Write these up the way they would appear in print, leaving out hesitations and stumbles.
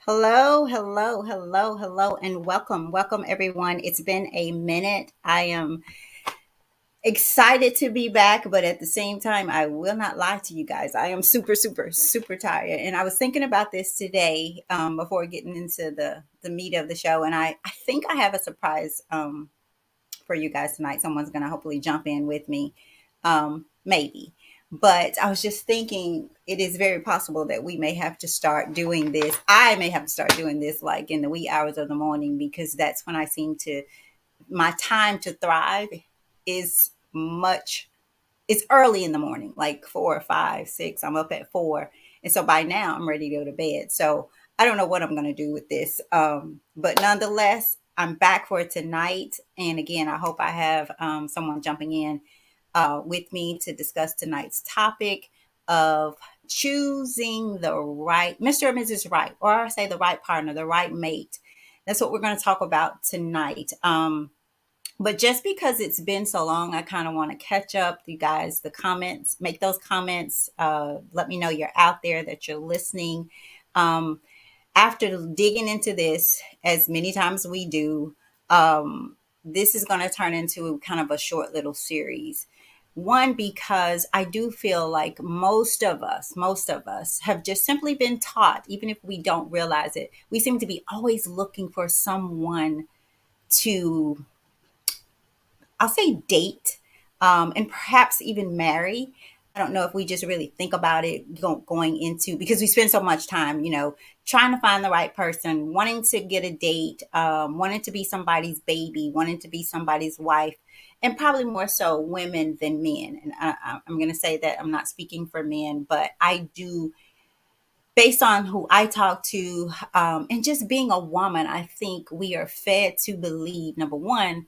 Hello, hello, hello, hello, and welcome. Welcome, everyone. It's been a minute. I am excited to be back, but at the same time, I will not lie to you guys. I am super, super, super tired. And I was thinking about this today before getting into the meat of the show. And I think I have a surprise for you guys tonight. Someone's going to hopefully jump in with me, maybe. But I was just thinking it is very possible that we may have to start doing this. I may have to start doing this like in the wee hours of the morning because that's when I seem to, my time to thrive is much, it's early in the morning, like 4 or 5, 6. I'm up at 4. And so by now I'm ready to go to bed. So I don't know what I'm going to do with this. But nonetheless, I'm back for tonight. And again, I hope I have someone jumping in with me to discuss tonight's topic of choosing the right Mr. or Mrs. Right, or I say the right partner, the right mate. That's what we're going to talk about tonight. But just because it's been so long, I kind of want to catch up, you guys, the comments, make those comments. Let me know you're out there, that you're listening. Um, After digging into this as many times we do, this is going to turn into kind of a short little series. One, because I do feel like most of us have just simply been taught, even if we don't realize it, we seem to be always looking for someone to, I'll say, date, and perhaps even marry. I don't know if we just really think about it going into, because we spend so much time, trying to find the right person, wanting to get a date, wanting to be somebody's baby, wanting to be somebody's wife, and probably more so women than men. And I'm going to say that I'm not speaking for men, but I do, based on who I talk to, and just being a woman, I think we are fed to believe, number one,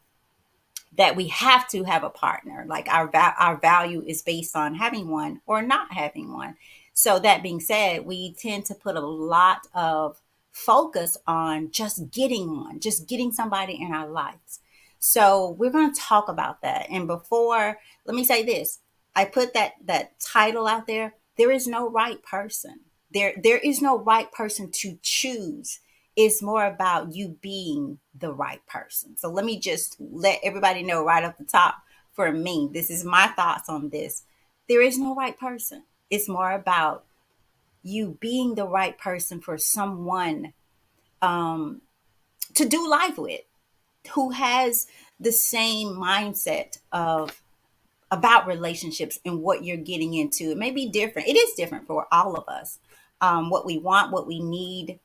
that we have to have a partner. Like our value is based on having one or not having one. So that being said, we tend to put a lot of focus on just getting one, just getting somebody in our lives. So we're going to talk about that. And before, let me say this: I put that title out there. There is no right person. There is no right person to choose. It's more about you being the right person. So let me just let everybody know right off the top, for me, this is my thoughts on this. There is no right person. It's more about you being the right person for someone to do life with, who has the same mindset of about relationships and what you're getting into. It may be different. It is different for all of us. What we want, what we need,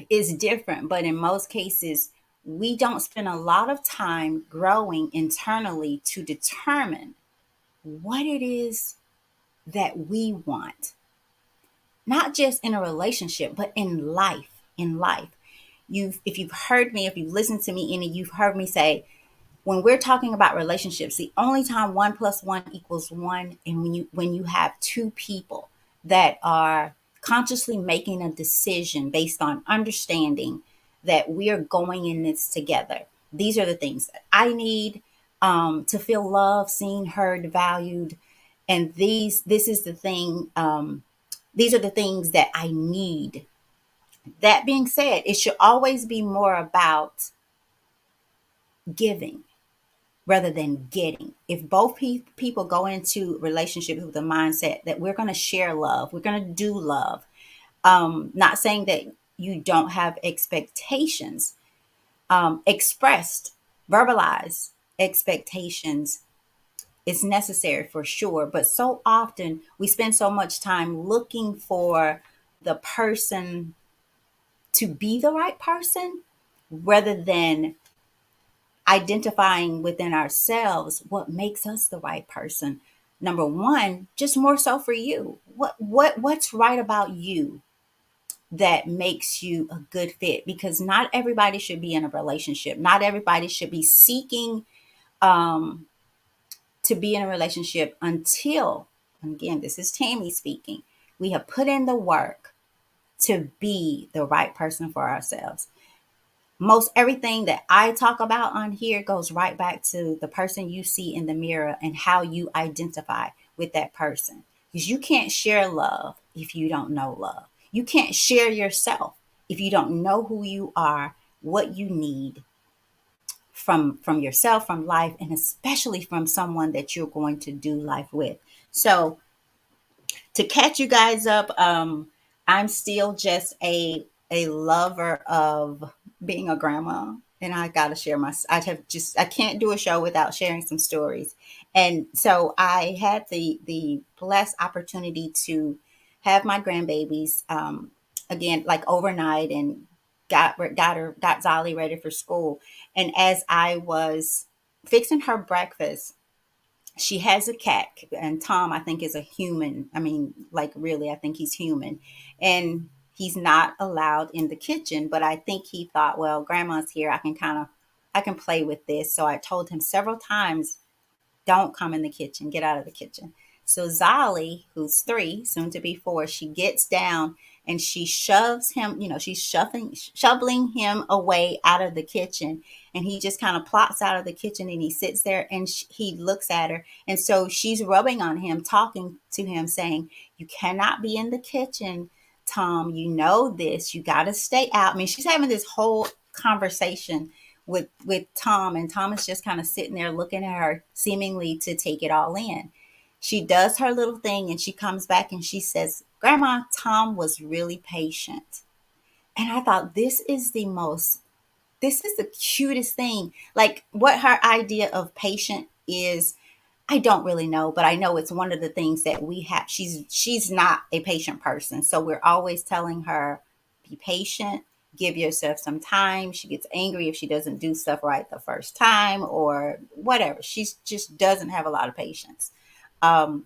is different, but in most cases, we don't spend a lot of time growing internally to determine what it is that we want, not just in a relationship, but in life. In life, if you've heard me, if you've listened to me, and you've heard me say, when we're talking about relationships, the only time 1 plus 1 equals 1, and when you have two people that are consciously making a decision based on understanding that we are going in this together. These are the things that I need, to feel loved, seen, heard, valued, and this is the thing. These are the things that I need. That being said, it should always be more about giving rather than getting. If both people go into relationships with the mindset that we're going to share love, we're going to do love, not saying that you don't have expectations, expressed, verbalized expectations is necessary for sure. But so often we spend so much time looking for the person to be the right person rather than identifying within ourselves what makes us the right person. Number one, just more so for you. What's right about you that makes you a good fit? Because not everybody should be in a relationship. Not everybody should be seeking um, to be in a relationship until, and again, this is Tammy speaking, we have put in the work to be the right person for ourselves. Most everything that I talk about on here goes right back to the person you see in the mirror and how you identify with that person. Because you can't share love if you don't know love. You can't share yourself if you don't know who you are, what you need from yourself, from life, and especially from someone that you're going to do life with. So to catch you guys up, I'm still just a lover of being a grandma, and I gotta share my. I can't do a show without sharing some stories, and so I had the blessed opportunity to have my grandbabies again, like overnight, and got Zolly ready for school, and as I was fixing her breakfast, she has a cat, and Tom, I think, is a human. I mean, like, really, I think he's human, and he's not allowed in the kitchen, but I think he thought, well, grandma's here, I can play with this. So I told him several times, don't come in the kitchen, get out of the kitchen. So Zolly, who's 3, soon to be 4, she gets down and she shoves him, she's shoveling him away out of the kitchen. And he just kind of plops out of the kitchen and he sits there and he looks at her. And so she's rubbing on him, talking to him, saying, you cannot be in the kitchen, Tom. You know this. You got to stay out. I mean, she's having this whole conversation with Tom, and Tom is just kind of sitting there looking at her, seemingly to take it all in. She does her little thing and she comes back and she says, Grandma, Tom was really patient. And I thought, this is the cutest thing. Like, what her idea of patient is, I don't really know, but I know it's one of the things that we have. She's not a patient person. So we're always telling her, be patient, give yourself some time. She gets angry if she doesn't do stuff right the first time or whatever. She just doesn't have a lot of patience. Um,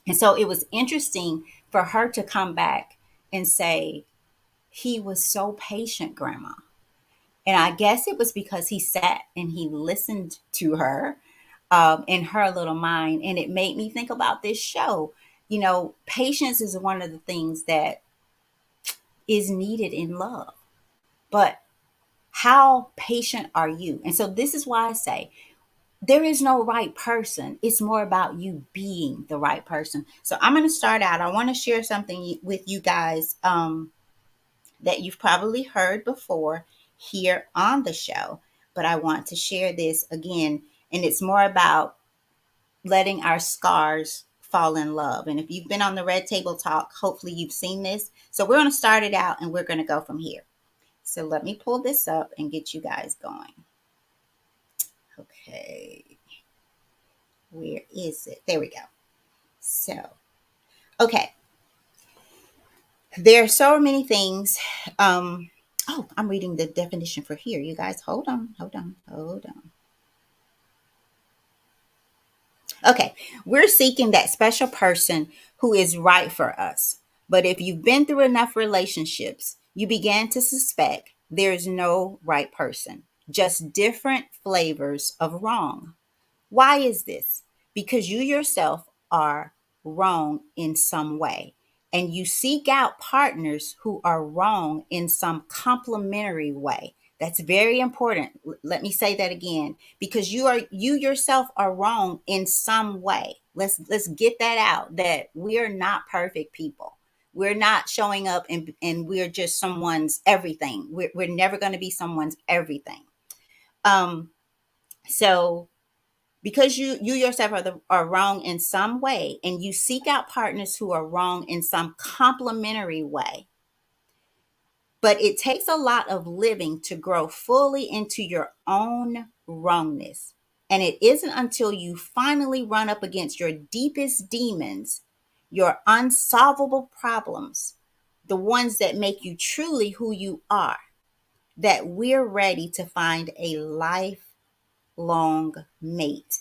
and so it was interesting for her to come back and say, he was so patient, Grandma. And I guess it was because he sat and he listened to her in her little mind. And it made me think about this show. Patience is one of the things that is needed in love. But how patient are you? And so this is why I say there is no right person. It's more about you being the right person. So I'm going to start out. I want to share something with you guys that you've probably heard before here on the show. But I want to share this again. And it's more about letting our scars fall in love. And if you've been on the Red Table Talk, hopefully you've seen this. So we're going to start it out and we're going to go from here. So let me pull this up and get you guys going. Okay. Where is it? There we go. So, okay. There are so many things. I'm reading the definition for here. You guys, hold on. Okay, we're seeking that special person who is right for us. But if you've been through enough relationships, you began to suspect there's no right person, just different flavors of wrong. Why is this? Because you yourself are wrong in some way, and you seek out partners who are wrong in some complementary way. That's very important. Let me say that again, because you yourself are wrong in some way. Let's get that out, that we're not perfect people. We're not showing up and we're just someone's everything. We're never going to be someone's everything. Um, so because you yourself are wrong in some way, and you seek out partners who are wrong in some complementary way. But it takes a lot of living to grow fully into your own wrongness. And it isn't until you finally run up against your deepest demons, your unsolvable problems, the ones that make you truly who you are, that we're ready to find a lifelong mate.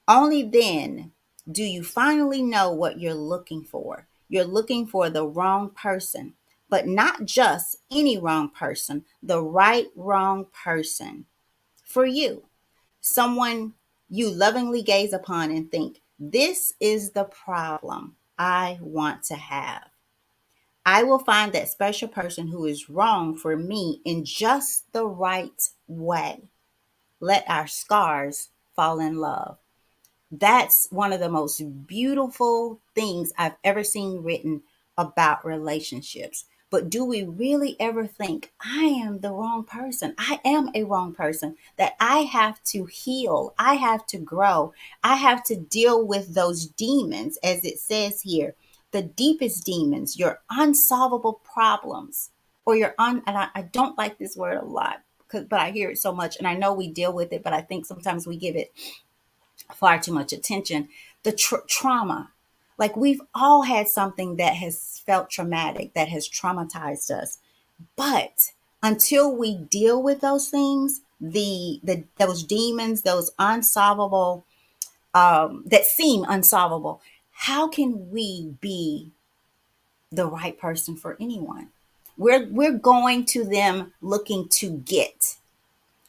Only then do you finally know what you're looking for. You're looking for the wrong person, but not just any wrong person, the right wrong person for you. Someone you lovingly gaze upon and think, this is the problem I want to have. I will find that special person who is wrong for me in just the right way. Let our scars fall in love. That's one of the most beautiful things I've ever seen written about relationships. But do we really ever think, I am the wrong person? I am a wrong person, that I have to heal. I have to grow. I have to deal with those demons, as it says here, the deepest demons, your unsolvable problems, or and I don't like this word a lot, but I hear it so much and I know we deal with it, but I think sometimes we give it far too much attention. The trauma. Like we've all had something that has felt traumatic, that has traumatized us. But until we deal with those things, the those demons, those unsolvable, that seem unsolvable, how can we be the right person for anyone? We're going to them looking to get,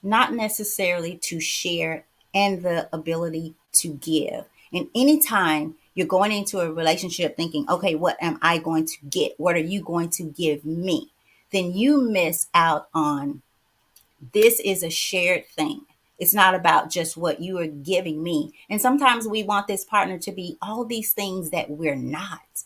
not necessarily to share, and the ability to give. And anytime you're going into a relationship thinking, okay, what am I going to get? What are you going to give me? Then you miss out on, this is a shared thing. It's not about just what you are giving me. And sometimes we want this partner to be all these things that we're not,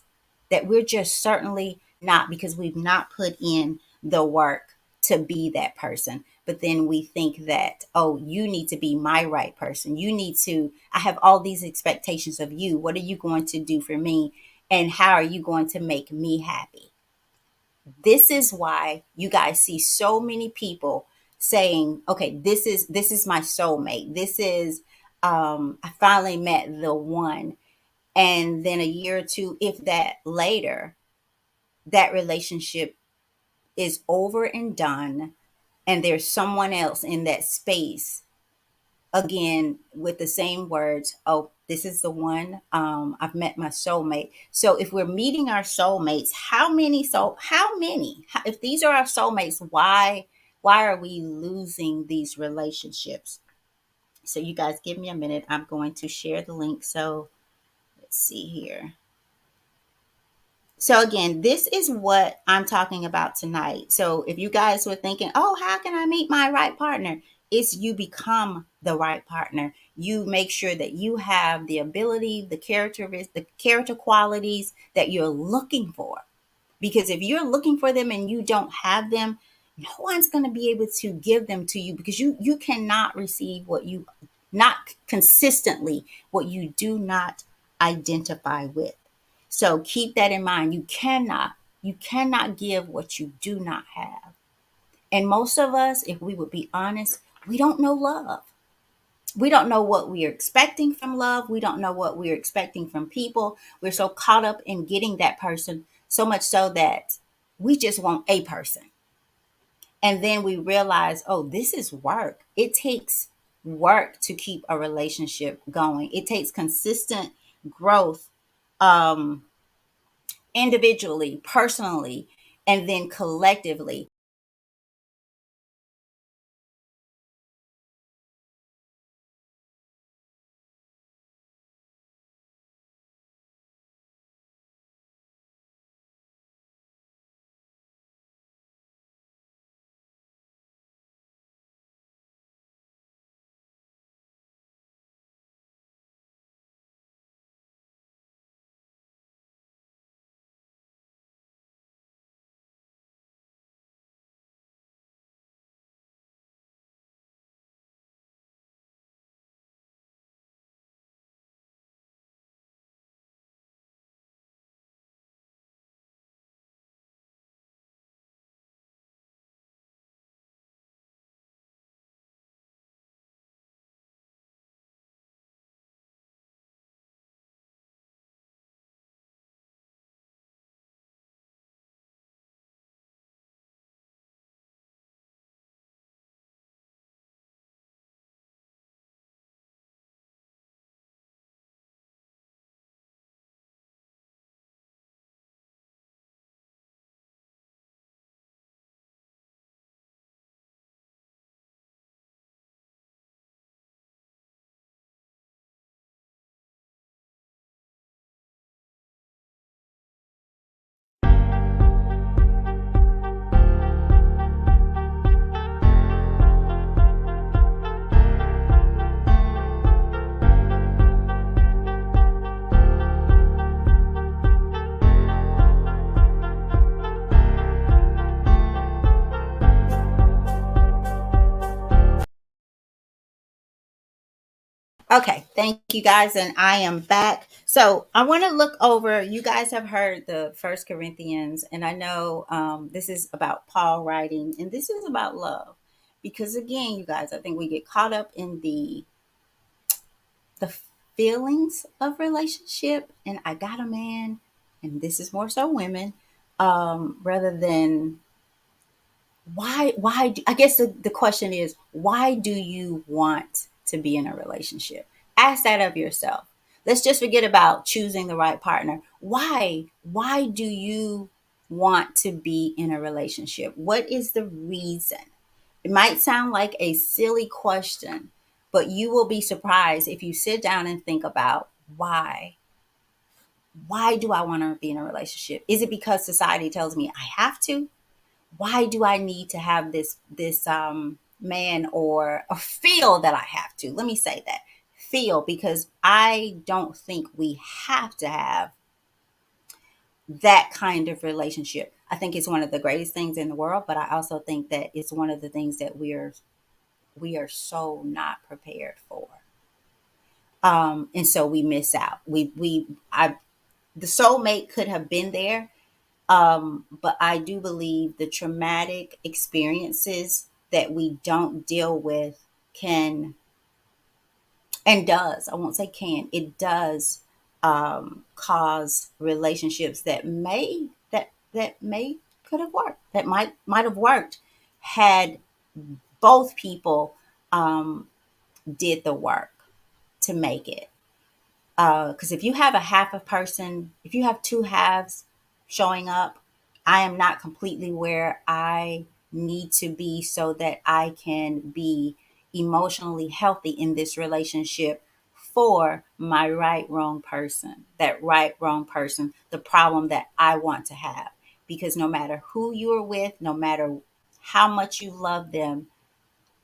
that we're just certainly not, because we've not put in the work to be that person. But then we think that, oh, you need to be my right person. I have all these expectations of you. What are you going to do for me? And how are you going to make me happy? This is why you guys see so many people saying, okay, this is my soulmate. This is, I finally met the one. And then a year or two, if that later, that relationship is over and done, and there's someone else in that space, again with the same words, oh, this is the one, I've met my soulmate. So if we're meeting our soulmates, if these are our soulmates, why are we losing these relationships? So you guys give me a minute, I'm going to share the link. So let's see here. So again, this is what I'm talking about tonight. So if you guys were thinking, oh, how can I meet my right partner? It's you become the right partner. You make sure that you have the ability, the character qualities that you're looking for. Because if you're looking for them and you don't have them, no one's going to be able to give them to you, because you cannot receive what you not consistently, what you do not identify with. So keep that in mind. You cannot give what you do not have. And most of us, if we would be honest, we don't know love. We don't know what we are expecting from love. We don't know what we're expecting from people. We're so caught up in getting that person, so much so that we just want a person. And then we realize, oh, this is work. It takes work to keep a relationship going. It takes consistent growth, um, individually, personally, and then collectively. Okay, thank you guys, and I am back. So I want to look over. You guys have heard the First Corinthians, and I know this is about Paul writing, and this is about love, because again, you guys, I think we get caught up in the feelings of relationship, and I got a man, and this is more so women, rather than I guess the question is, why do you want to be in a relationship? Ask that of yourself. Let's just forget about choosing the right partner. Why do you want to be in a relationship? What is the reason? It might sound like a silly question, but you will be surprised if you sit down and think about why do I want to be in a relationship? Is it because society tells me I have to? Why do I need to have this man, or feel that I have to? Let me say that. Feel, because I don't think we have to have that kind of relationship. I think it's one of the greatest things in the world, but I also think that it's one of the things that we are so not prepared for. And so we miss out. The soulmate could have been there. But I do believe the traumatic experiences that we don't deal with can, and does, I won't say can, it does cause relationships that may could have worked, that might have worked had both people did the work to make it. Because if you have a half a person, if you have two halves showing up, I am not completely where I need to be so that I can be emotionally healthy in this relationship for my right, wrong person, that right, wrong person, the problem that I want to have. Because no matter who you're with, no matter how much you love them,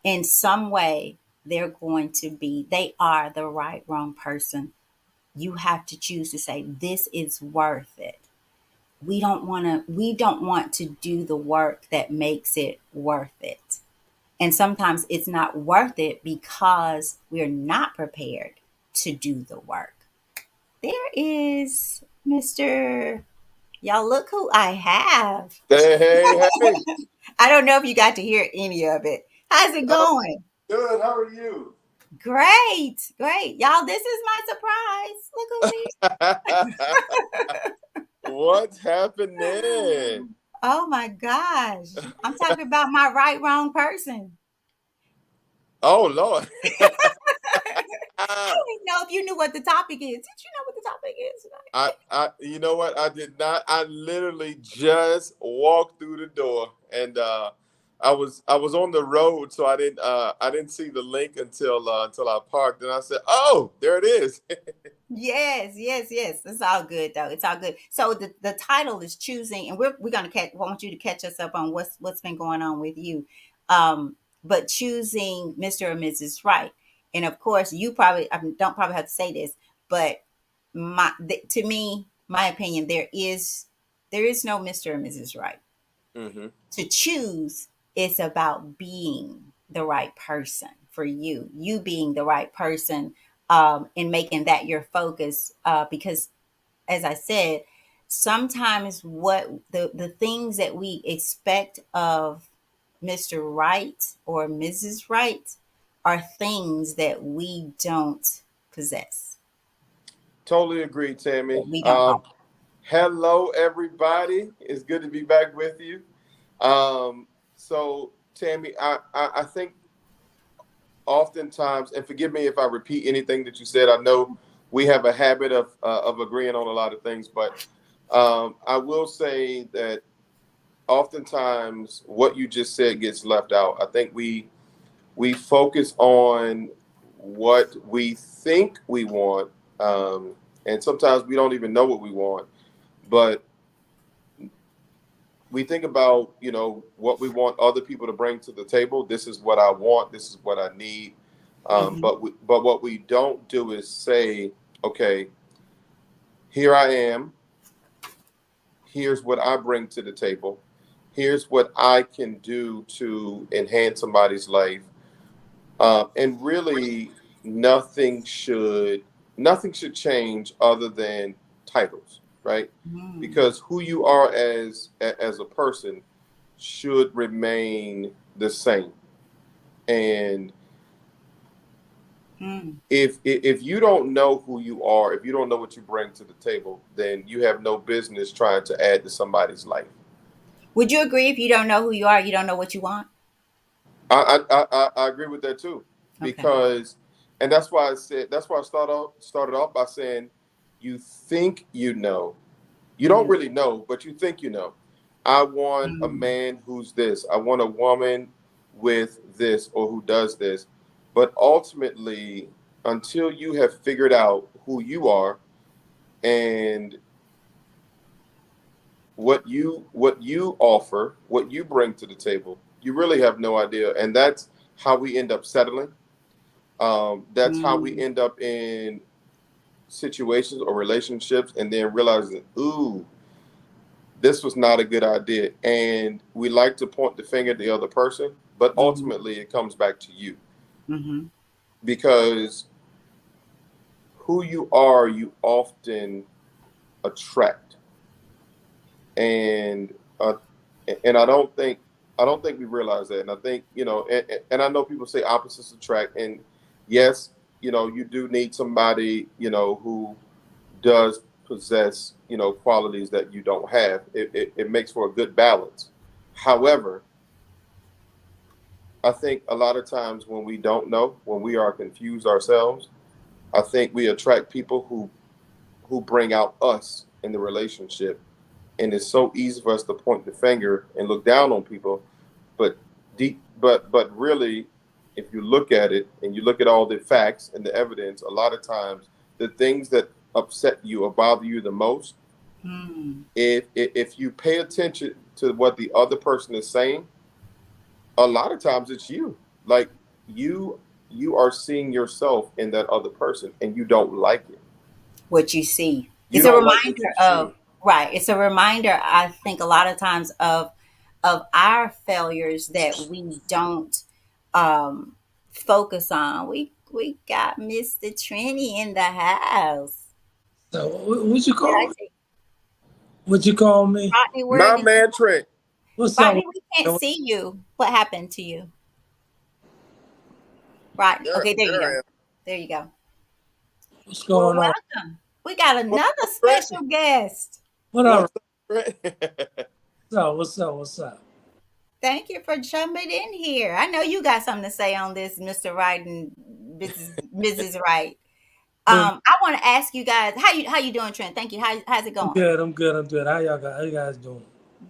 in some way, they are the right, wrong person. You have to choose to say, this is worth it. We don't want to do the work that makes it worth it. And sometimes it's not worth it because we're not prepared to do the work. There is Mr. Y'all, look who I have. Hey, hey, hey. I don't know if you got to hear any of it. How's it Oh, going? good. How are you? Great, great. Y'all, this is my surprise. Look who's What's happening? here. Oh my gosh. I'm talking about my right, wrong person. Oh Lord. I don't even know if you knew what the topic is. Did you know what the topic is You know what? I did not. I literally just walked through the door, and I was on the road, so I didn't see the link until I parked, and I said, "Oh, there it is." Yes, yes, yes. It's all good though. It's all good. So the title is choosing, and we're gonna want you to catch us up on what's been going on with you. But choosing Mr. or Mrs. Right, and of course you probably, don't probably have to say this, but to me, my opinion, there is no Mr. or Mrs. Right. Hmm. To choose is about being the right person for you being the right person, and making that your focus, because as I said, sometimes what the things that we expect of Mr. Right or Mrs. Right are things that we don't possess, Totally agree, that Tammy. we don't own. Hello, everybody. It's good to be back with you. So, Tammy, I think oftentimes, and forgive me if I repeat anything that you said. I know we have a habit of agreeing on a lot of things, but I will say that oftentimes what you just said gets left out. I think we focus on what we think we want, and sometimes we don't even know what we want. But we think about what we want other people to bring to the table. This is what I want. This is what I need. Hmm. But what we don't do is say, okay, here I am. Here's what I bring to the table. Here's what I can do to enhance somebody's life. And really, nothing should nothing should change other than titles, right? Mm, Because who you are as a person should remain the same. And mm. if you don't know who you are, if you don't know what you bring to the table, then you have no business trying to add to somebody's life. Would you agree if you don't know who you are, you don't know what you want? I agree with that too, Okay. because, and that's why I started off by saying, you think you know, you don't Mm, really know, but you think you know. I want a mm, man who's this. I want a woman with this or who does this. But ultimately, until you have figured out who you are and what you offer, what you bring to the table, you really have no idea. And that's how we end up settling. That's how we mm. end up in situations or relationships, and then realizing, ooh, this was not a good idea. And we like to point the finger at the other person, but Mhm, ultimately it comes back to you, mhm, because who you are, you often attract. And and I don't think we realize that. And I think, and I know people say opposites attract, and yes, you do need somebody, who does possess, qualities that you don't have. It makes for a good balance. However, I think a lot of times when we don't know, when we are confused ourselves, I think we attract people who bring out us in the relationship. And it's so easy for us to point the finger and look down on people, but but really, if you look at it and you look at all the facts and the evidence, a lot of times the things that upset you or bother you the most, mm. if you pay attention to what the other person is saying, a lot of times it's you. Like, you are seeing yourself in that other person and you don't like it. What you see. You It's a don't like what reminder you of see. right. It's a reminder, I think, a lot of times of our failures that we don't um focus on. We got Mr. Trini in the house. So what you Did I call me? say What you call me? Rodney? Where My did you man Trent. What's up? Rodney, we can't see you. What happened to you? Rodney. There, Okay, there you there I go. am. There you go. What's Well, going on? welcome. We got What's another up, Trent? special guest. What up? What's up, Trent? What's up? What's up? What's up? Thank you for jumping in here. I know you got something to say on this, Mr. Wright and Mrs. Wright. Well, I want to ask you guys how you doing, Trent? Thank you. How's it I'm going? good. I'm good. I'm good. How you guys doing?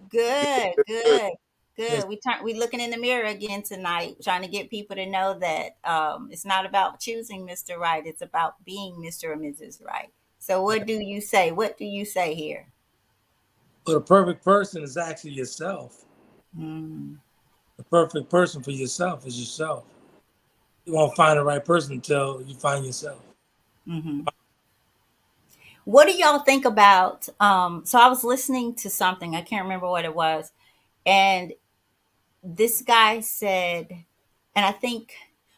Good, Good. good, Yes. good. We looking in the mirror again tonight, trying to get people to know that it's not about choosing Mr. Right. It's about being Mr. or Mrs. Right. So what do you say? What do you say here? Well, the perfect person is actually yourself. Mm, The perfect person for yourself is yourself. You won't find the right person until you find yourself. hmm What do y'all think about? So I was listening to something. I can't remember what it was, and this guy said, and I think,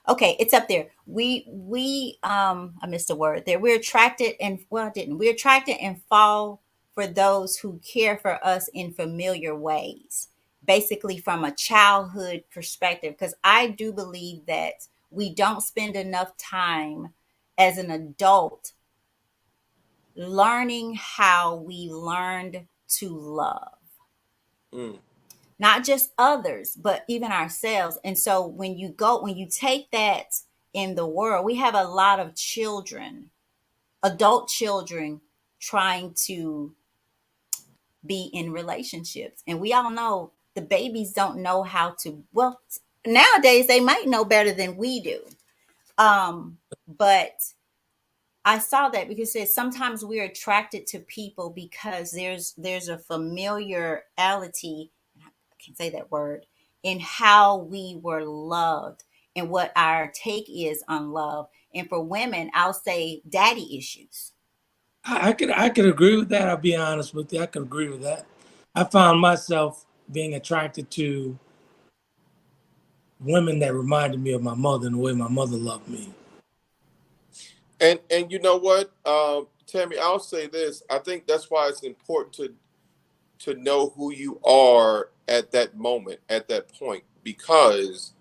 okay, it's up there. I missed a word there. We're attracted and well, I didn't. We're attracted and fall for those who care for us in familiar ways. Basically, from a childhood perspective, because I do believe that we don't spend enough time as an adult learning how we learned to love, Mm. not just others, but even ourselves. And so when you take that in the world, we have a lot of children, adult children, trying to be in relationships. And we all know the babies don't know how to, well, nowadays they might know better than we do. But I saw that because it says sometimes we're attracted to people because there's a familiarity, I can't say that word, in how we were loved and what our take is on love. And for women, I'll say daddy issues. I could agree with that. I'll be honest with you. I could agree with that. I found myself being attracted to women that reminded me of my mother and the way my mother loved me. And you know what, Tammy, I'll say this. I think that's why it's important to know who you are at that moment, at that point, because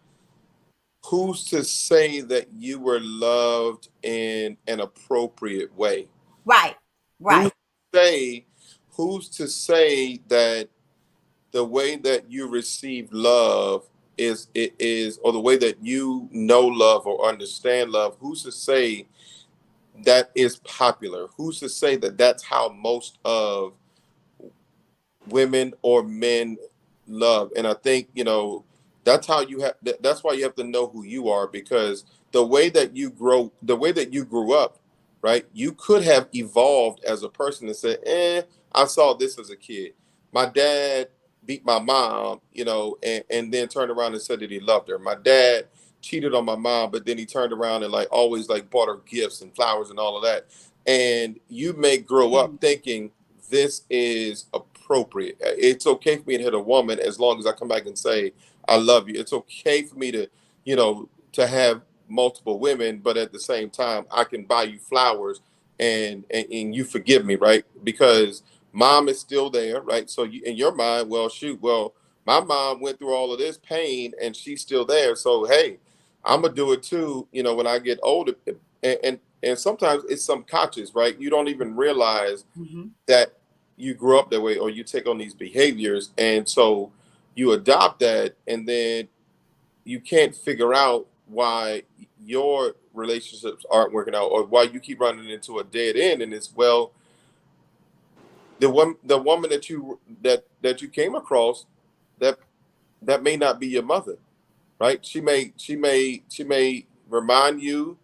who's to say that you were loved in an appropriate way? Right. Who's Right. to say, who's to say that the way that you receive love is or the way that you know love or understand love, who's to say that is popular? Who's to say that that's how most of women or men love? And I think, that's how you have that's why you have to know who you are, because the way that you grew up, right, you could have evolved as a person and said, I saw this as a kid. My dad beat my mom, and then turned around and said that he loved her. My dad cheated on my mom, but then he turned around and like always like bought her gifts and flowers and all of that. And you may grow up Mm. thinking this is appropriate. It's okay for me to hit a woman as long as I come back and say I love you. It's okay for me to have multiple women, but at the same time I can buy you flowers and you forgive me, right? Because mom is still there, right? So you, in your mind, well, shoot, well, my mom went through all of this pain and she's still there. So hey, I'm gonna do it too, when I get older. And sometimes it's subconscious, right? You don't even realize Hmm. that you grew up that way or you take on these behaviors, and so you adopt that, and then you can't figure out why your relationships aren't working out or why you keep running into a dead end. And it's, well, the woman that you came across, that that may not be your mother, right? She may remind you,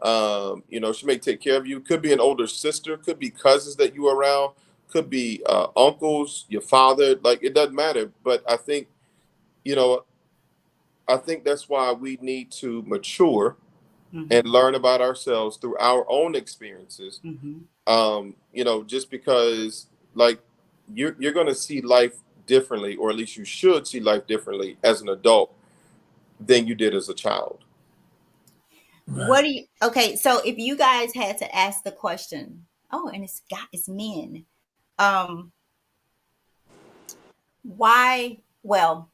she may take care of you. Could be an older sister, could be cousins that you were around, could be uncles, your father. Like, it doesn't matter. But you know, I think that's why we need to mature and Hmm. learn about ourselves through our own experiences. Hmm. Just because, like, you're gonna see life differently, or at least you should see life differently as an adult than you did as a child. Right. Okay, so if you guys had to ask the question, oh, and it's men. Um, why? Well,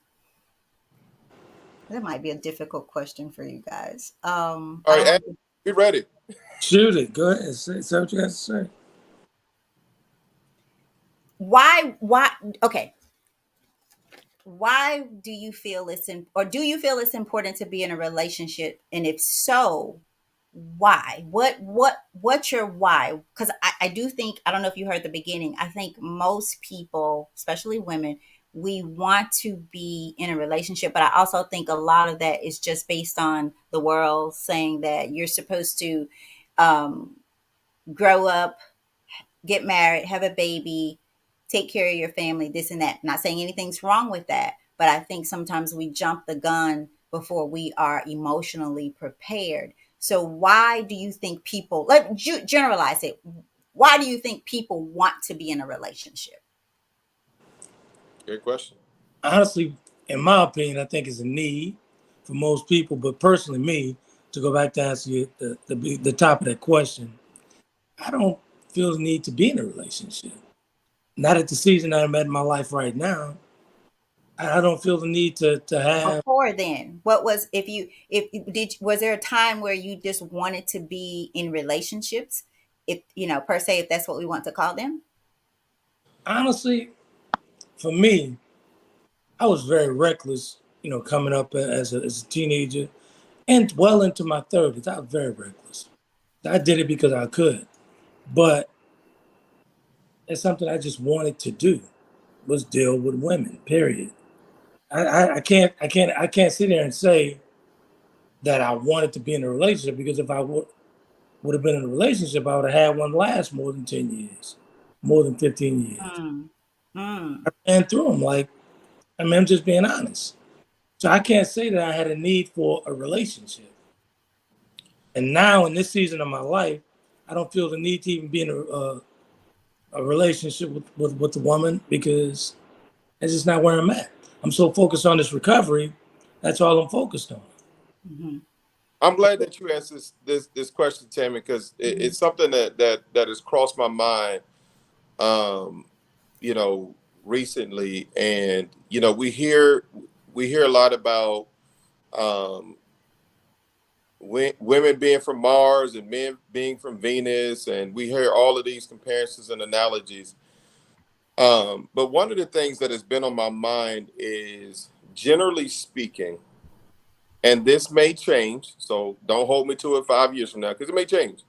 that might be a difficult question for you guys. All I right, don't Ed, want to. be ready. Shoot it. Go ahead. Say what you got to say. Why? Why? Okay. Why do you feel or do you feel it's important to be in a relationship? And if so, why? What's your why? Because I do think, I don't know if you heard the beginning. I think most people, especially women, we want to be in a relationship, but I also think a lot of that is just based on the world saying that you're supposed to um, grow up, get married, have a baby, take care of your family, this and that. Not saying anything's wrong with that, but I think sometimes we jump the gun before we are emotionally prepared. So why do you think people, let generalize it, why do you think people want to be in a relationship? Great question. Honestly, in my opinion, I think it's a need for most people. But personally, me, to go back to answer you, the top of that question, I don't feel the need to be in a relationship. Not at the season that I'm at in my life right now. I don't feel the need to have. Before then, what was, if did was there a time where you just wanted to be in relationships, if per se, if that's what we want to call them? Honestly, for me, I was very reckless, coming up as a teenager and well into my 30s. I was very reckless. I did it because I could, but it's something I just wanted to do, was deal with women. Period. I can't sit there and say that I wanted to be in a relationship, because if I would have been in a relationship, I would have had one last more than 10 years, more than 15 years. Mm, mm, I ran through them. Like, I mean, I'm just being honest. So I can't say that I had a need for a relationship. And now in this season of my life, I don't feel the need to even be in a relationship with a woman, because that's just not where I'm at. I'm so focused on this recovery. That's all I'm focused on. mhm. I'm glad that you asked this question, Tammy, because it's something that has crossed my mind. Um, you know, recently, and we hear a lot about um, women being from Mars and men being from Venus, and we hear all of these comparisons and analogies. But one of the things that has been on my mind is, generally speaking, and this may change, so don't hold me to it 5 years from now because it may change.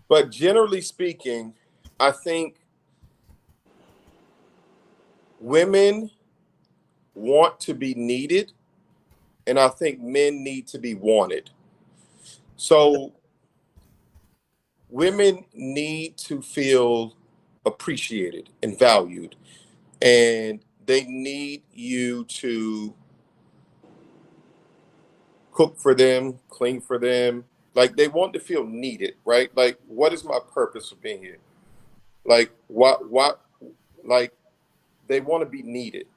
But generally speaking, I think women want to be needed, and I think men need to be wanted. So women need to feel appreciated and valued, and they need you to cook for them, clean for them. Like, they want to feel needed, right? Like, what is my purpose of being here? Like, what, like, they want to be needed.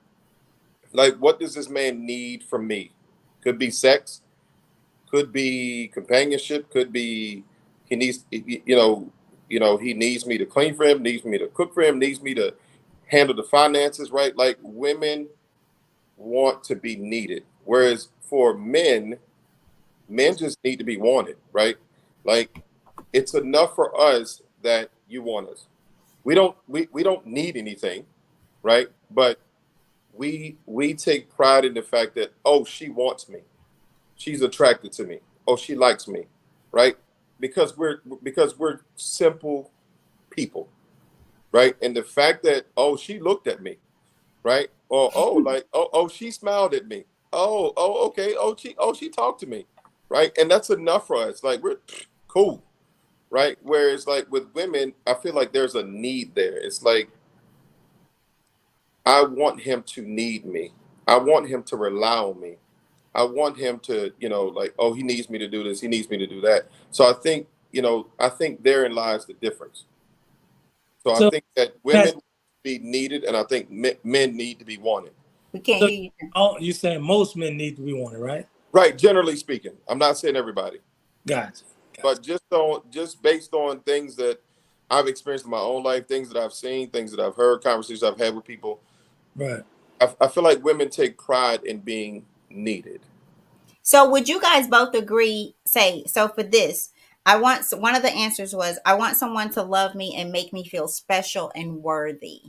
Like, what does this man need from me? Could be sex, could be companionship, could be he needs, he needs me to clean for him, needs me to cook for him, needs me to handle the finances, right? Like, women want to be needed, whereas for men just need to be wanted, right? Like, it's enough for us that you want us. We don't need anything, right? But we take pride in the fact that, oh, she wants me, she's attracted to me, oh, she likes me, right? Because we're simple people, right? And the fact that, oh, she looked at me, right? Or, oh, like, oh, she smiled at me. Oh, okay. Oh, she talked to me, right? And that's enough for us. Like, we're cool, right? Whereas, like, with women, I feel like there's a need there. It's like, I want him to need me. I want him to rely on me. I want him to, like, oh, he needs me to do this. He needs me to do that. So I think therein lies the difference. So I So think that that's women be needed, and I think men need to be wanted. We can't so hear you. you're saying most men need to be wanted, right? Right, generally speaking. I'm not saying everybody, Gotcha. but just based on things that I've experienced in my own life, things that I've seen, things that I've heard, conversations I've had with people. Right. I feel like women take pride in being needed. So would you guys both agree, say, so for this, one of the answers was, I want someone to love me and make me feel special and worthy.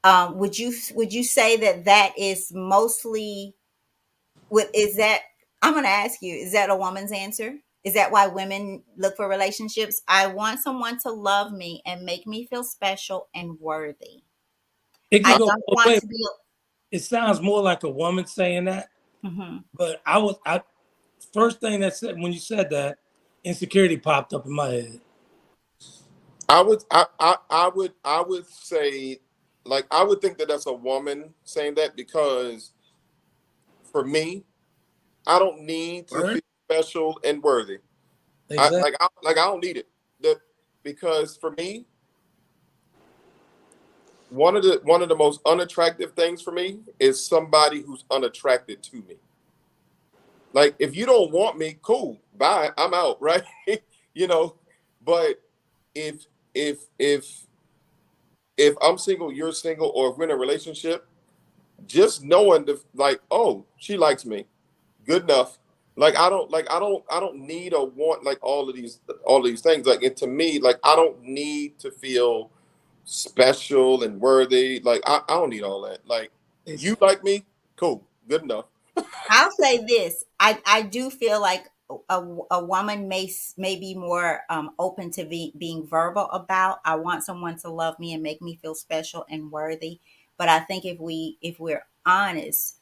Would you say that that is mostly, what is that? I'm going to ask you, is that a woman's answer? Is that why women look for relationships? I want someone to love me and make me feel special and worthy. It I could go don't both want ways. to be. It sounds more like a woman saying that, Mhm. but I first thing that said when you said that, insecurity popped up in my head. I would say, like, I would think that that's a woman saying that, because for me, I don't need to Word? feel special and worthy. I Exactly. like I don't need it. That Because for me, one of the most unattractive things for me is somebody who's unattracted to me. Like, if you don't want me, cool, bye, I'm out, right? you know, but if if if if I'm single, you're single, or if we're in a relationship, just knowing the, like, oh, she likes me, good enough. Like, I don't need or want, like, all of these things. Like, and to me, like, I don't need to feel special and worthy. Like, I don't need all that. Like, It's, you like me, cool, good enough. I'll say this. I do feel like a woman may be more open to being verbal about, I want someone to love me and make me feel special and worthy. But I think if we're honest,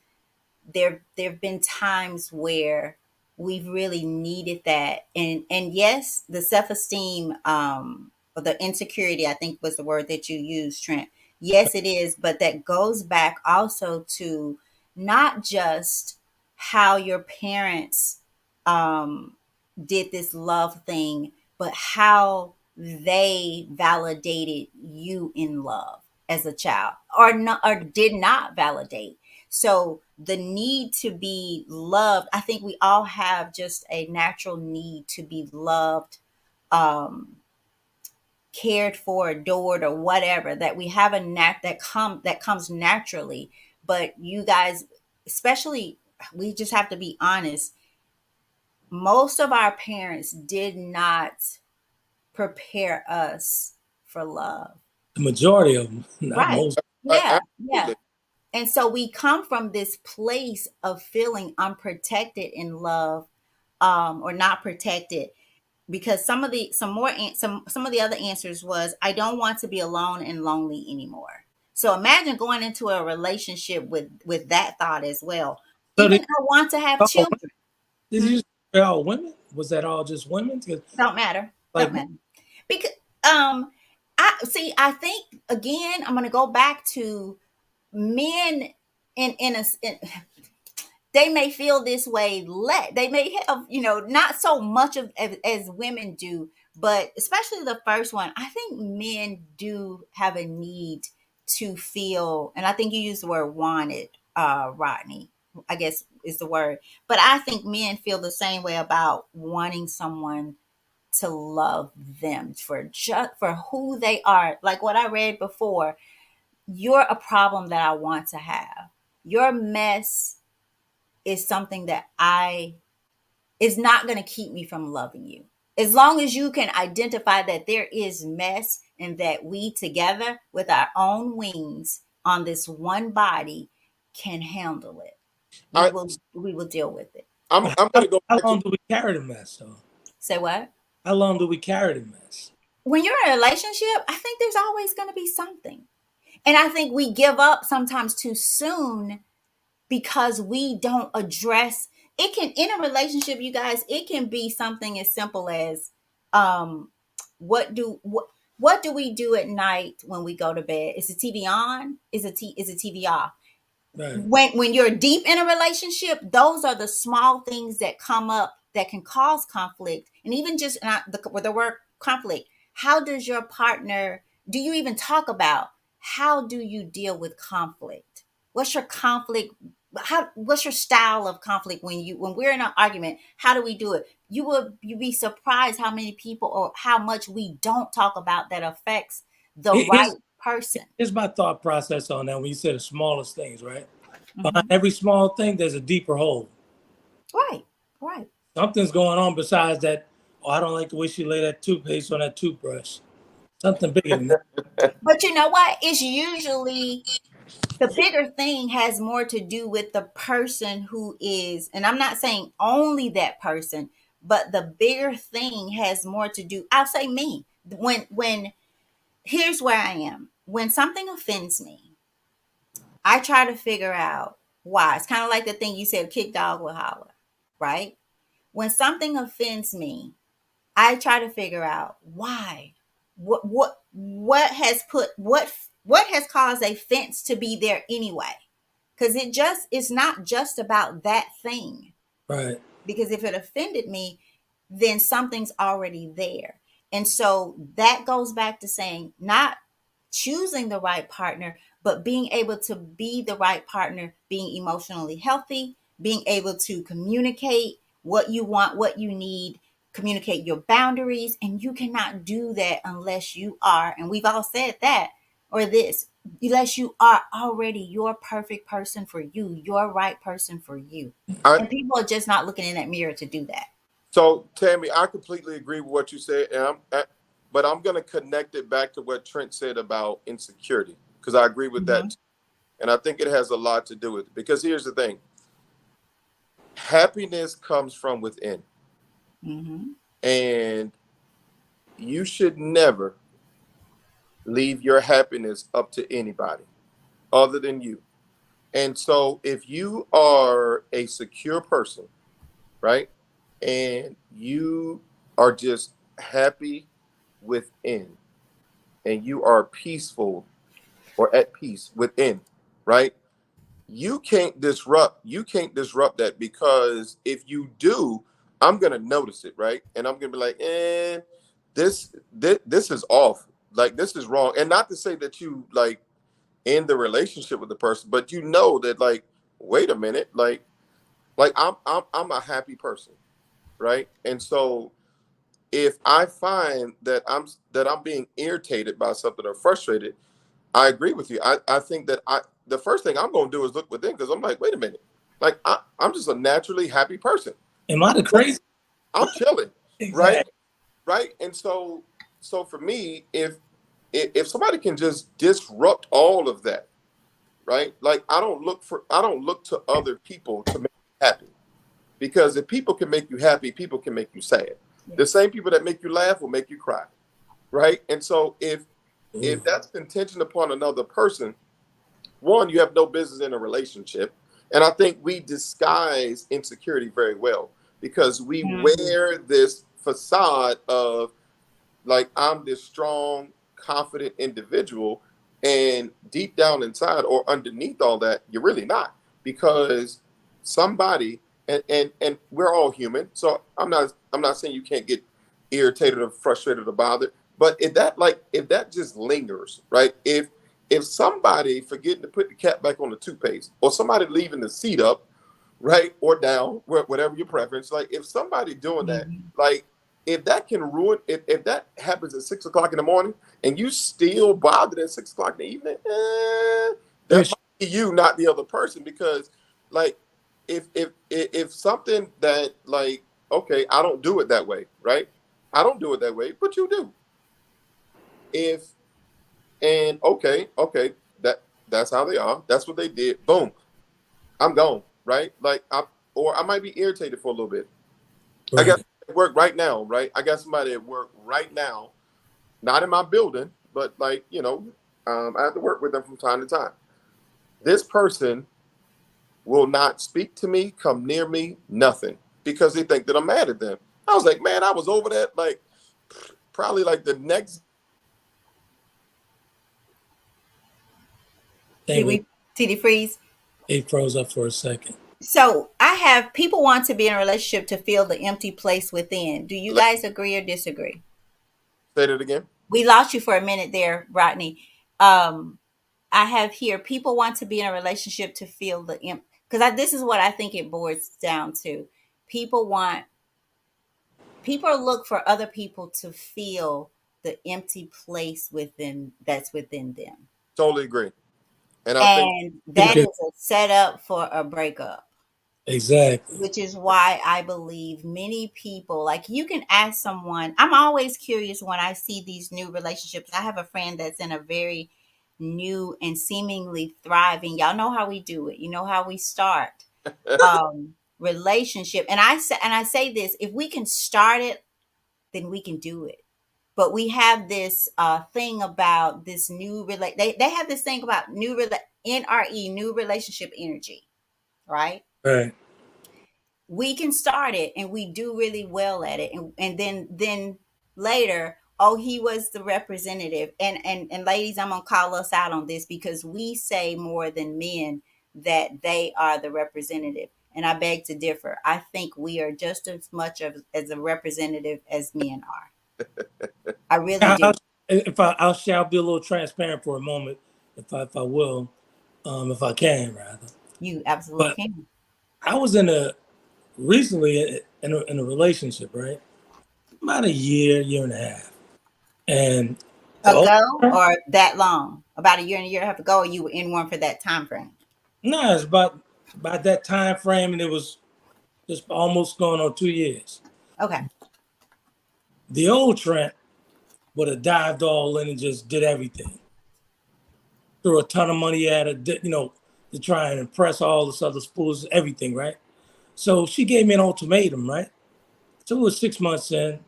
there've been times where we've really needed that, and yes, the self-esteem, or the insecurity, I think was the word that you used, Trent. Yes, it is, but that goes back also to not just how your parents um did this love thing, but how they validated you in love as a child, or not, or did not validate. So the need to be loved. I think we all have just a natural need to be loved, um, cared for, adored, or whatever. That we have a that comes naturally. But you guys, especially, we just have to be honest. Most of our parents did not prepare us for love. The majority of them, not Right. most. Yeah. Yeah. Absolutely. And so we come from this place of feeling unprotected in love, or not protected, because some of the other answers was, I don't want to be alone and lonely anymore. So imagine going into a relationship with that thought as well. So Even I want to have all, children. did Hmm? you say all women? Was that all just women? 'Cause, Don't matter. like, Don't matter. Because I see. I think again, I'm going to go back to men in they may feel this way. They may have, not so much of as women do, but especially the first one. I think men do have a need to feel, and I think you use the word wanted, Rodney. I guess is the word, but I think men feel the same way about wanting someone to love them for who they are. Like what I read before, you're a problem that I want to have. Your mess is something that I is not going to keep me from loving you. As long as you can identify that there is mess and that we together with our own wings on this one body can handle it. We I, will we will deal with it. I'm going to go how back to long do we carry the mess, though? Say what? How long do we carry the mess? When you're in a relationship, I think there's always going to be something. And I think we give up sometimes too soon because we don't address it. Can in a relationship, you guys, it can be something as simple as um what do we do at night when we go to bed? Is the TV on? Is the TV off? Right. When you're deep in a relationship, those are the small things that come up that can cause conflict. And even just with the word conflict, how does your partner, do you even talk about how do you deal with conflict? What's your conflict? What's your style of conflict when we're in an argument? How do we do it? You be surprised how many people or how much we don't talk about that affects the Here's right person. here's my thought process on that. When you said the smallest things, right? Behind Hmm. every small thing, there's a deeper hole. Right, right. Something's going on besides that. Oh, I don't like the way she laid that toothpaste on that toothbrush. Something bigger than that. But you know what? It's usually the bigger thing has more to do with the person who is, and I'm not saying only that person, but the bigger thing has more to do. I'll say me. When here's where I am. When something offends me, I try to figure out why. It's kind of like the thing you said, kick dog will holler, right? When something offends me, I try to figure out why. What has what has caused a fence to be there anyway? Because it's not just about that thing. Right. Because if it offended me, then something's already there. And so that goes back to saying not choosing the right partner, but being able to be the right partner, being emotionally healthy, being able to communicate what you want, what you need, communicate your boundaries. And you cannot do that unless you are, and we've all said that, or this, unless you are already your perfect person for you, your right person for you. I, And people are just not looking in that mirror to do that. so Tammy, I completely agree with what you said, but I'm going to connect it back to what Trent said about insecurity because I agree with Mm-hmm. that, and I think it has a lot to do with it. Because here's the thing: happiness comes from within, Mm-hmm. and you should never leave your happiness up to anybody other than you. And so, if you are a secure person, right, and you are just happy within, and you are peaceful or at peace within, right? You can't disrupt that because if you do, I'm gonna notice it, right? And I'm gonna be like, this is off. Like this is wrong. And not to say that you like in the relationship with the person, but you know that like wait a minute, I'm a happy person, right? And so if I find that I'm being irritated by something or frustrated, I agree with you. I think that the first thing I'm going to do is look within, because I'm like, wait a minute, like I'm just a naturally happy person. Am I the crazy? I'm chilling, right? Exactly. Right. And so for me, if somebody can just disrupt all of that, right? Like I don't look to other people to make me happy, because if people can make you happy, people can make you sad. The Yes. same people that make you laugh will make you cry, right? And so if Ooh, that's contingent upon another person, one, you have no business in a relationship. And I think we disguise insecurity very well, because we Mhm. wear this facade of, like, I'm this strong, confident individual, and deep down inside or underneath all that, you're really not, because somebody, and we're all human. So I'm not saying you can't get irritated or frustrated or bothered, but if that just lingers, right? If somebody forgetting to put the cap back on the toothpaste, or somebody leaving the seat up, right, or down, whatever your preference, like if somebody doing that, Mhm. like, if that can ruin, if that happens at 6 o'clock in the morning and you still bothered at 6 o'clock in the evening, that Chris, might be you, not the other person. Because, like, if something that, like, okay, I don't do it that way, right? I don't do it that way, but you do. If and okay, that's how they are. That's what they did. Boom, I'm gone, right? Or I might be irritated for a little bit. I got right. at work right now, right? I got somebody at work right now, not in my building, but, like, I have to work with them from time to time. This person will not speak to me, come near me, nothing, because they think that I'm mad at them. I was like, man, I was over that, like, probably like the next. Think Did we we did he freeze? it froze up for a second. So I have people want to be in a relationship to fill the empty place within. Do you guys agree or disagree? Say that again. We lost you for a minute there, Rodney. Um, I have here people want to be in a relationship to fill the empty, because this is what I think it boils down to. People want people look for other people to fill the empty place within that's within them. Totally agree. And I think And Think that it is a setup for a breakup, exactly. which is why I believe many people, like, you can ask someone. I'm always curious when I see these new relationships. I have a friend that's in a very new and seemingly thriving. Y'all know how we do it. You know how we start relationship. And I say this, if we can start it, then we can do it. But we have this thing about this they have this thing about NRE, new relationship energy, right? Right. We can start it and we do really well at it, and then later, oh, he was the representative. And ladies, I'm gonna call us out on this, because we say more than men that they are the representative, and I beg to differ. I think we are just as much as a representative as men are. I really Now, do. I'll shall be a little transparent for a moment, if I will, if I can rather. You absolutely But can. I was recently in a relationship, right? About a year and a half, and the Ago, older, or that long? About a year and a half ago, or you were in one for that time frame? no, it's about that time frame, and it was just almost going on 2 years. Okay. The old Trent would have dived all in and just did everything, threw a ton of money at her, to try and impress all this other schools, everything, right? So she gave me an ultimatum, right? So it was 6 months in.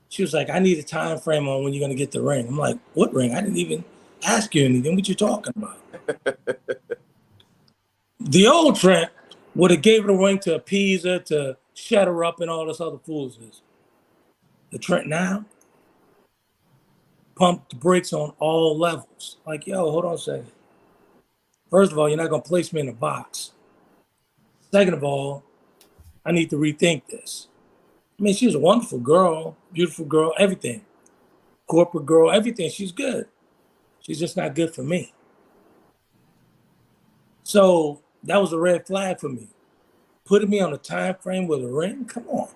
She was like, I need a time frame on when you're gonna get the ring. I'm like, what ring? I didn't even ask you anything. What you talking about? The old Trent would have gave her the ring to appease her, to shut her up, and all this other foolishness. The Trent now pumped the brakes on all levels. Like, yo, hold on a second. First of all, you're not gonna place me in a box. Second of all, I need to rethink this. I mean, she was a wonderful girl, beautiful girl, everything. Corporate girl, everything. She's good. She's just not good for me. So that was a red flag for me. Putting me on a time frame with a ring, come on.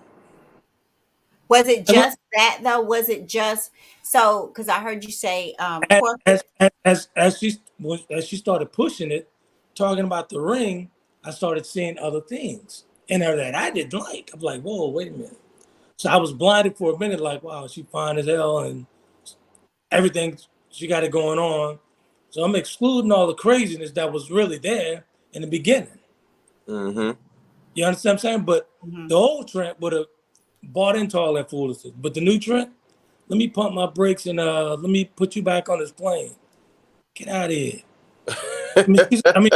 Was it And look, just that though? Was it just so? Because I heard you say corporate. as she started pushing it, talking about the ring, I started seeing other things in her that I didn't like. I'm like, whoa, wait a minute. So I was blinded for a minute, like, wow, she fine as hell and everything she got it going on. So I'm excluding all the craziness that was really there in the beginning. Mm-hmm. You understand what I'm saying? But Mhm. the old Trent would have bought into all that foolishness. But the new Trent, let me pump my brakes and let me put you back on this plane. Get out of here. I mean,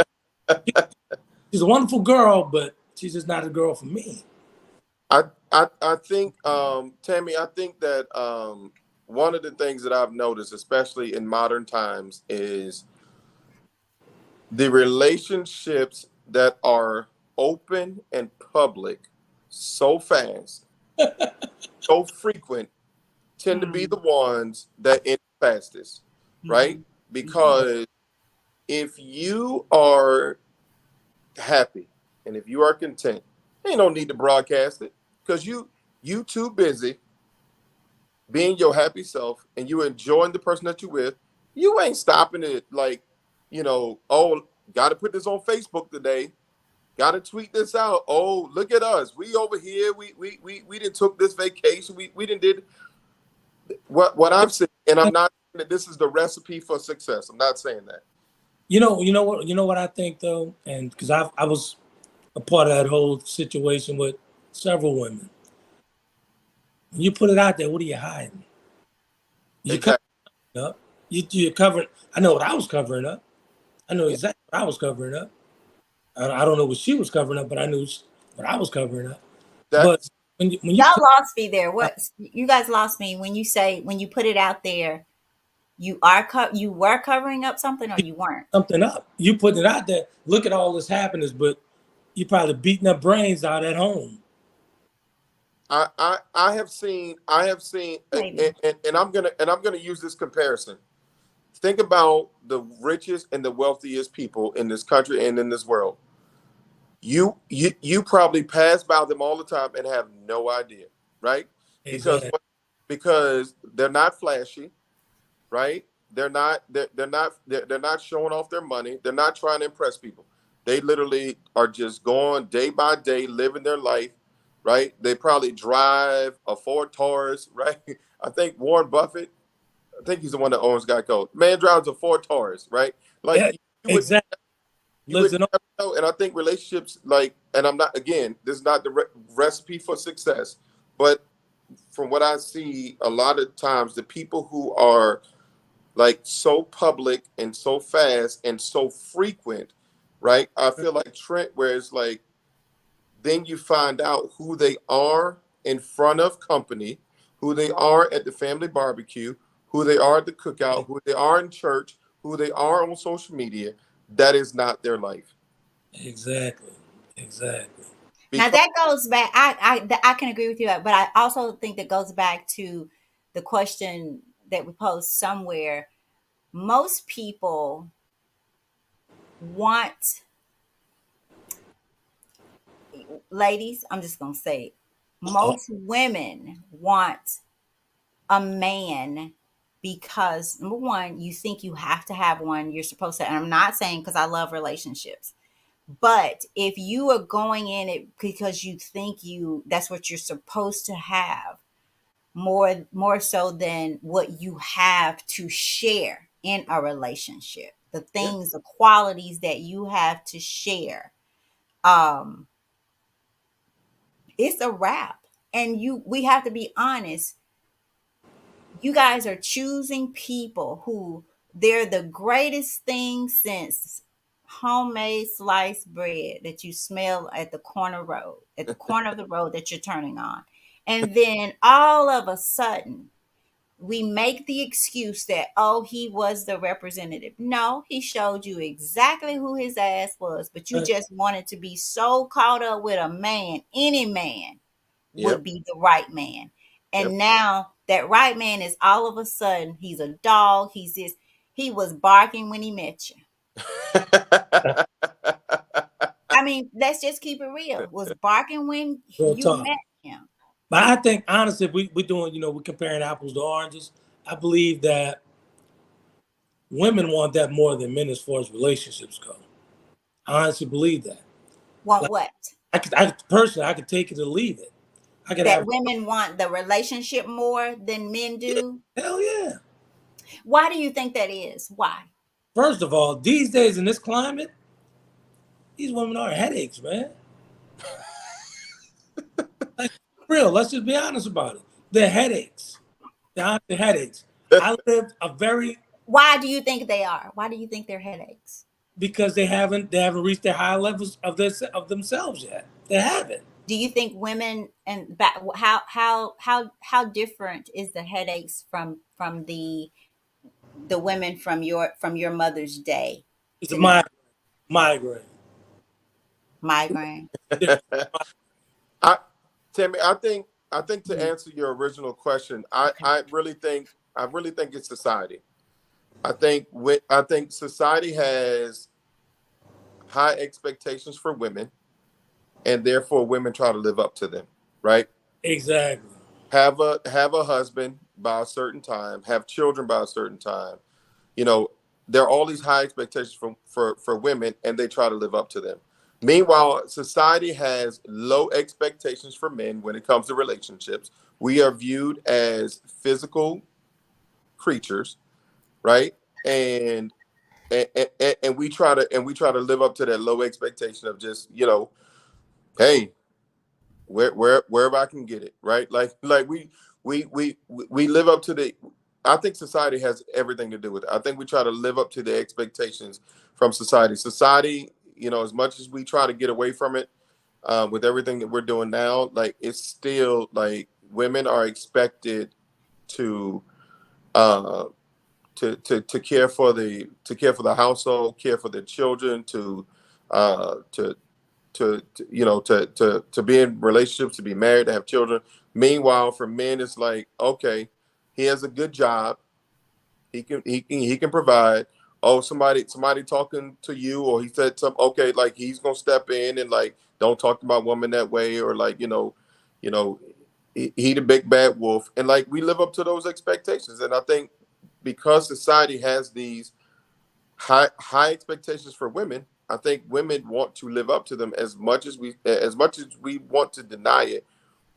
she's a wonderful girl, but she's just not a girl for me. I think, Tammy, I think that one of the things that I've noticed, especially in modern times, is the relationships that are open and public so fast, so frequent, tend to be Mhm. the ones that end fastest, right? Mhm. Mhm. Because if you are happy and if you are content, ain't no need to broadcast it because you too busy being your happy self and you enjoying the person that you with. You ain't stopping it like, oh, got to put this on Facebook today. Got to tweet this out. Oh, look at us. We over here. We didn't took this vacation. We didn't did what I've said, and I'm not saying that this is the recipe for success. I'm not saying that. You know what I think though, and because I was a part of that whole situation with several women. When you put it out there, what are you hiding? You cover Exactly. it up. You're covering. I know what I was covering up. I know exactly what I was covering up. I don't know what she was covering up, but I knew what I was covering up. But That's when you Y'all put lost me there. What you guys lost me when you say when you put it out there. You were covering up something or you weren't. something up, you putting it out there. Look at all this happiness, but you probably beating up brains out at home. I have seen Maybe. and I'm gonna use this comparison. Think about the richest and the wealthiest people in this country and in this world. You probably pass by them all the time and have no idea, right? Because Exactly. because they're not flashy, right? They're not showing off their money. They're not trying to impress people. They literally are just going day by day, living their life, right? They probably drive a Ford Taurus, right? I think Warren Buffett, I think he's the one that owns Geico. Man drives a Ford Taurus, right? Like Yeah, you would exactly. you Lives would in. never know. And I think relationships, like, and I'm not, again, this is not the recipe for success, but from what I see, a lot of times the people who are like so public and so fast and so frequent, right? I feel like Trent, where it's like, then you find out who they are in front of company, who they are at the family barbecue, who they are at the cookout, who they are in church, who they are on social media. That is not their life. Exactly. Exactly. Now Because that goes back. I can agree with you, but I also think that goes back to the question that we posed somewhere. Most people want, ladies, I'm just gonna say it. Oh, Most women want a man because number one, you think you have to have one. You're supposed to, and I'm not saying because I love relationships. But if you are going in it because you think that's what you're supposed to have, more so than what you have to share in a relationship, the yeah, things, the qualities that you have to share, um, it's a wrap. And we have to be honest, you guys are choosing people who they're the greatest thing since homemade sliced bread that you smell at the corner of the road that you're turning on. And then all of a sudden, we make the excuse that, oh, he was the representative. No, he showed you exactly who his ass was, but you just wanted to be so caught up with a man, any man would yep, be the right man. yep. And now that right man is all of a sudden, he's a dog. He's this, he was barking when he met you. I mean, let's just keep it real. Was barking when Real you talk. met him. But I think honestly, if we're doing, we're comparing apples to oranges. I believe that women want that more than men as far as relationships go. I honestly believe that. Want Like what? I could take it or leave it. I could That have women want the relationship more than men yeah, do? hell yeah. Why do you think that is? Why? First of all, these days in this climate, these women are headaches, man. Like real. Let's just be honest about it. They're headaches. They're headaches. I lived a very Why do you think they are? Why do you think they're headaches? because they haven't reached their high levels of themselves yet. They haven't. Do you think women and how different is the headaches from the women from your mother's day It's a to now? migraine. Migraine. I, Tammy, I think to answer your original question, I really think it's society. I think society has high expectations for women, and therefore women try to live up to them. Right? Exactly. Have a husband by a certain time, have children by a certain time. You know, there are all these high expectations for women, and they try to live up to them. Meanwhile, society has low expectations for men when it comes to relationships. We are viewed as physical creatures, right? And we try to live up to that low expectation of just, hey, wherever I can get it, right? Like we live up to the. I think society has everything to do with it. I think we try to live up to the expectations from society. Society, as much as we try to get away from it, with everything that we're doing now, like it's still like women are expected to uh to care for the household, care for their children, uh to to be in relationships, to be married, to have children. Meanwhile, for men, it's like, okay, he has a good job, he can provide. Oh, somebody talking to you, or he said something. Okay, like he's gonna step in and like don't talk to my woman that way, or like you know, he the big bad wolf, and like we live up to those expectations. And I think because society has these high expectations for women, I think women want to live up to them as much as we want to deny it.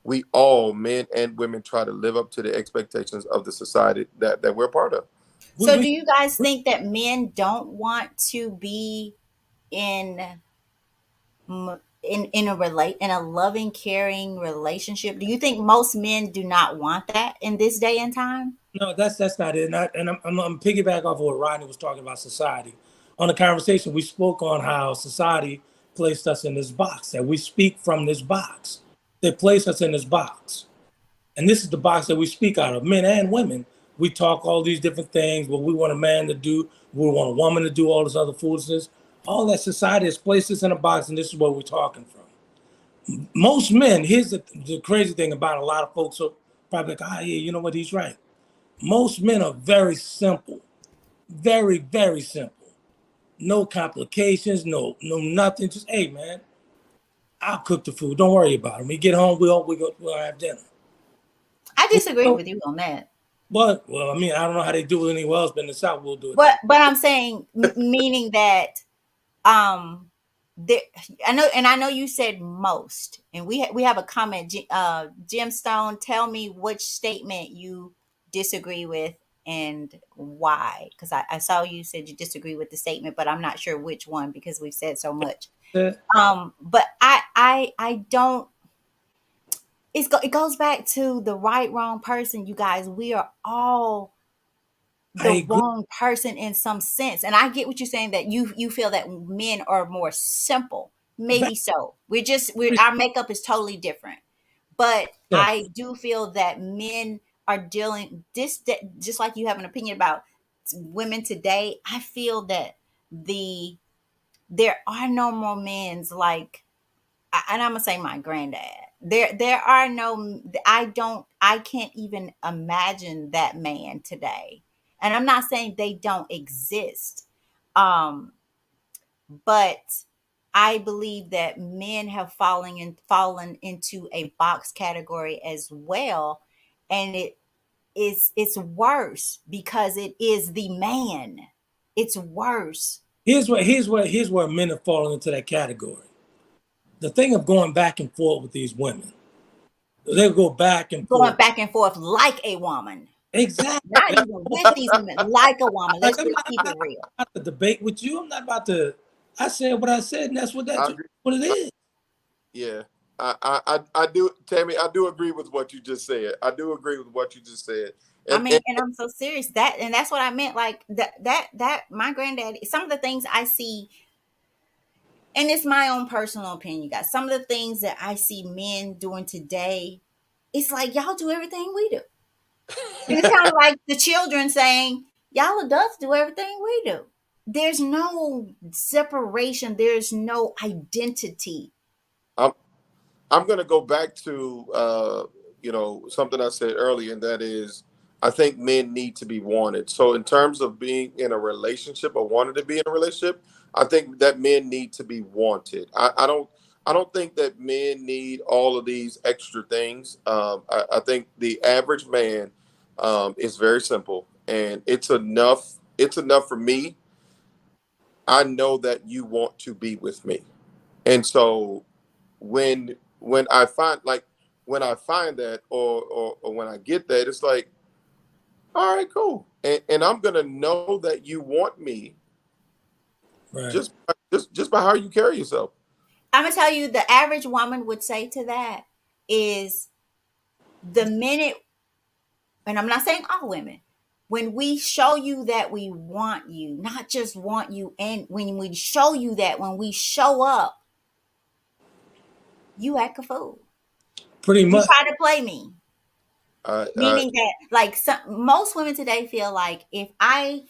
We all, men and women, try to live up to the expectations of the society that we're part of. We, So we, do you guys think that men don't want to be in in a loving, caring relationship? Do you think most men do not want that in this day and time? no, that's not it. And I'm piggyback off of what Rodney was talking about society. On the conversation, we spoke on how society placed us in this box, that we speak from this box. They place us in this box. And this is the box that we speak out of, men and women. We talk all these different things, what we want a man to do, we want a woman to do, all this other foolishness. All that society has placed us in a box, and this is where we're talking from. Most men, here's the crazy thing about a lot of folks are probably like, yeah, you know what, he's right. Most men are very simple, very, very simple. No complications, no nothing. Just, hey, man, I'll cook the food. Don't worry about it. When we get home, we'll have dinner. I Well, disagree with you on that. well, I mean, I don't know how they do it anywhere else, but in the South, we'll do it that way. But I'm saying meaning that um there, I know you said most, and we have a comment. Gemstone, tell me which statement you disagree with and why, because I saw you said you disagree with the statement, but I'm not sure which one because we've said so much. But I don't. It goes back to the right wrong person, you guys. We are all I the agree. wrong person in some sense. And I get what you're saying, that you feel that men are more simple. Very, Maybe so. We're very our makeup is totally different. But I simple. do feel that men are dealing this just like you have an opinion about women today. I feel that there are no more men's like, and I'm gonna say my granddad. There are no. I can't even imagine that man today. And I'm not saying they don't exist, um, but I believe that men have fallen into a box category as well, and it's worse because it is the man. It's worse. Here's where men have fallen into that category. The thing of going back and forth with these women. They go back and Going forth. back and forth like a woman. Exactly. Not even with these women, like a woman. Like Let's just keep it real. about to debate with you. I'm not about to. I said what I said, and I that's agree. what it is. Yeah, I do, Tammy. I do agree with what you just said. I do agree with what you just said. I And mean, and I'm so serious and that's what I meant. Like that my granddaddy, some of the things I see, and it's my own personal opinion, guys. Some of the things that I see men doing today, it's like y'all do everything we do. And it's kind of like the children saying, y'all adults do everything we do. There's no separation, there's no identity. I'm I'm going to go back to something I said earlier, and that is, I think men need to be wanted. So in terms of being in a relationship or wanting to be in a relationship, I think that men need to be wanted. I don't think that men need all of these extra things. I think the average man is very simple, and it's enough. It's enough for me. I know that you want to be with me, and so when I find that, or when I get that, it's like, all right, cool, and I'm gonna know that you want me Right. just by how you carry yourself. I'm gonna tell you, the average woman would say to that is the minute, and I'm not saying all women, when we show you that we want you, not just want you, and when we show you that, when we show up, you act a fool. Pretty You much. try to play me. I Meaning that, like, most women today feel like if I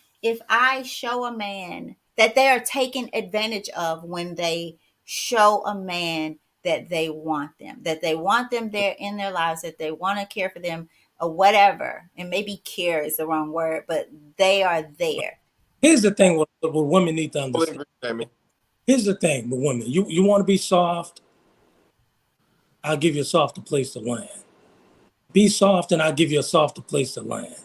show a man that they are taken advantage of when they show a man that they want them there in their lives, that they want to care for them or whatever. And maybe care is the wrong word, but they are there. Here's the thing: what women need to totally understand. agree, Tammy. Here's the thing with women: you want to be soft, I'll give you a softer place to land. Be soft, and I'll give you a softer place to land.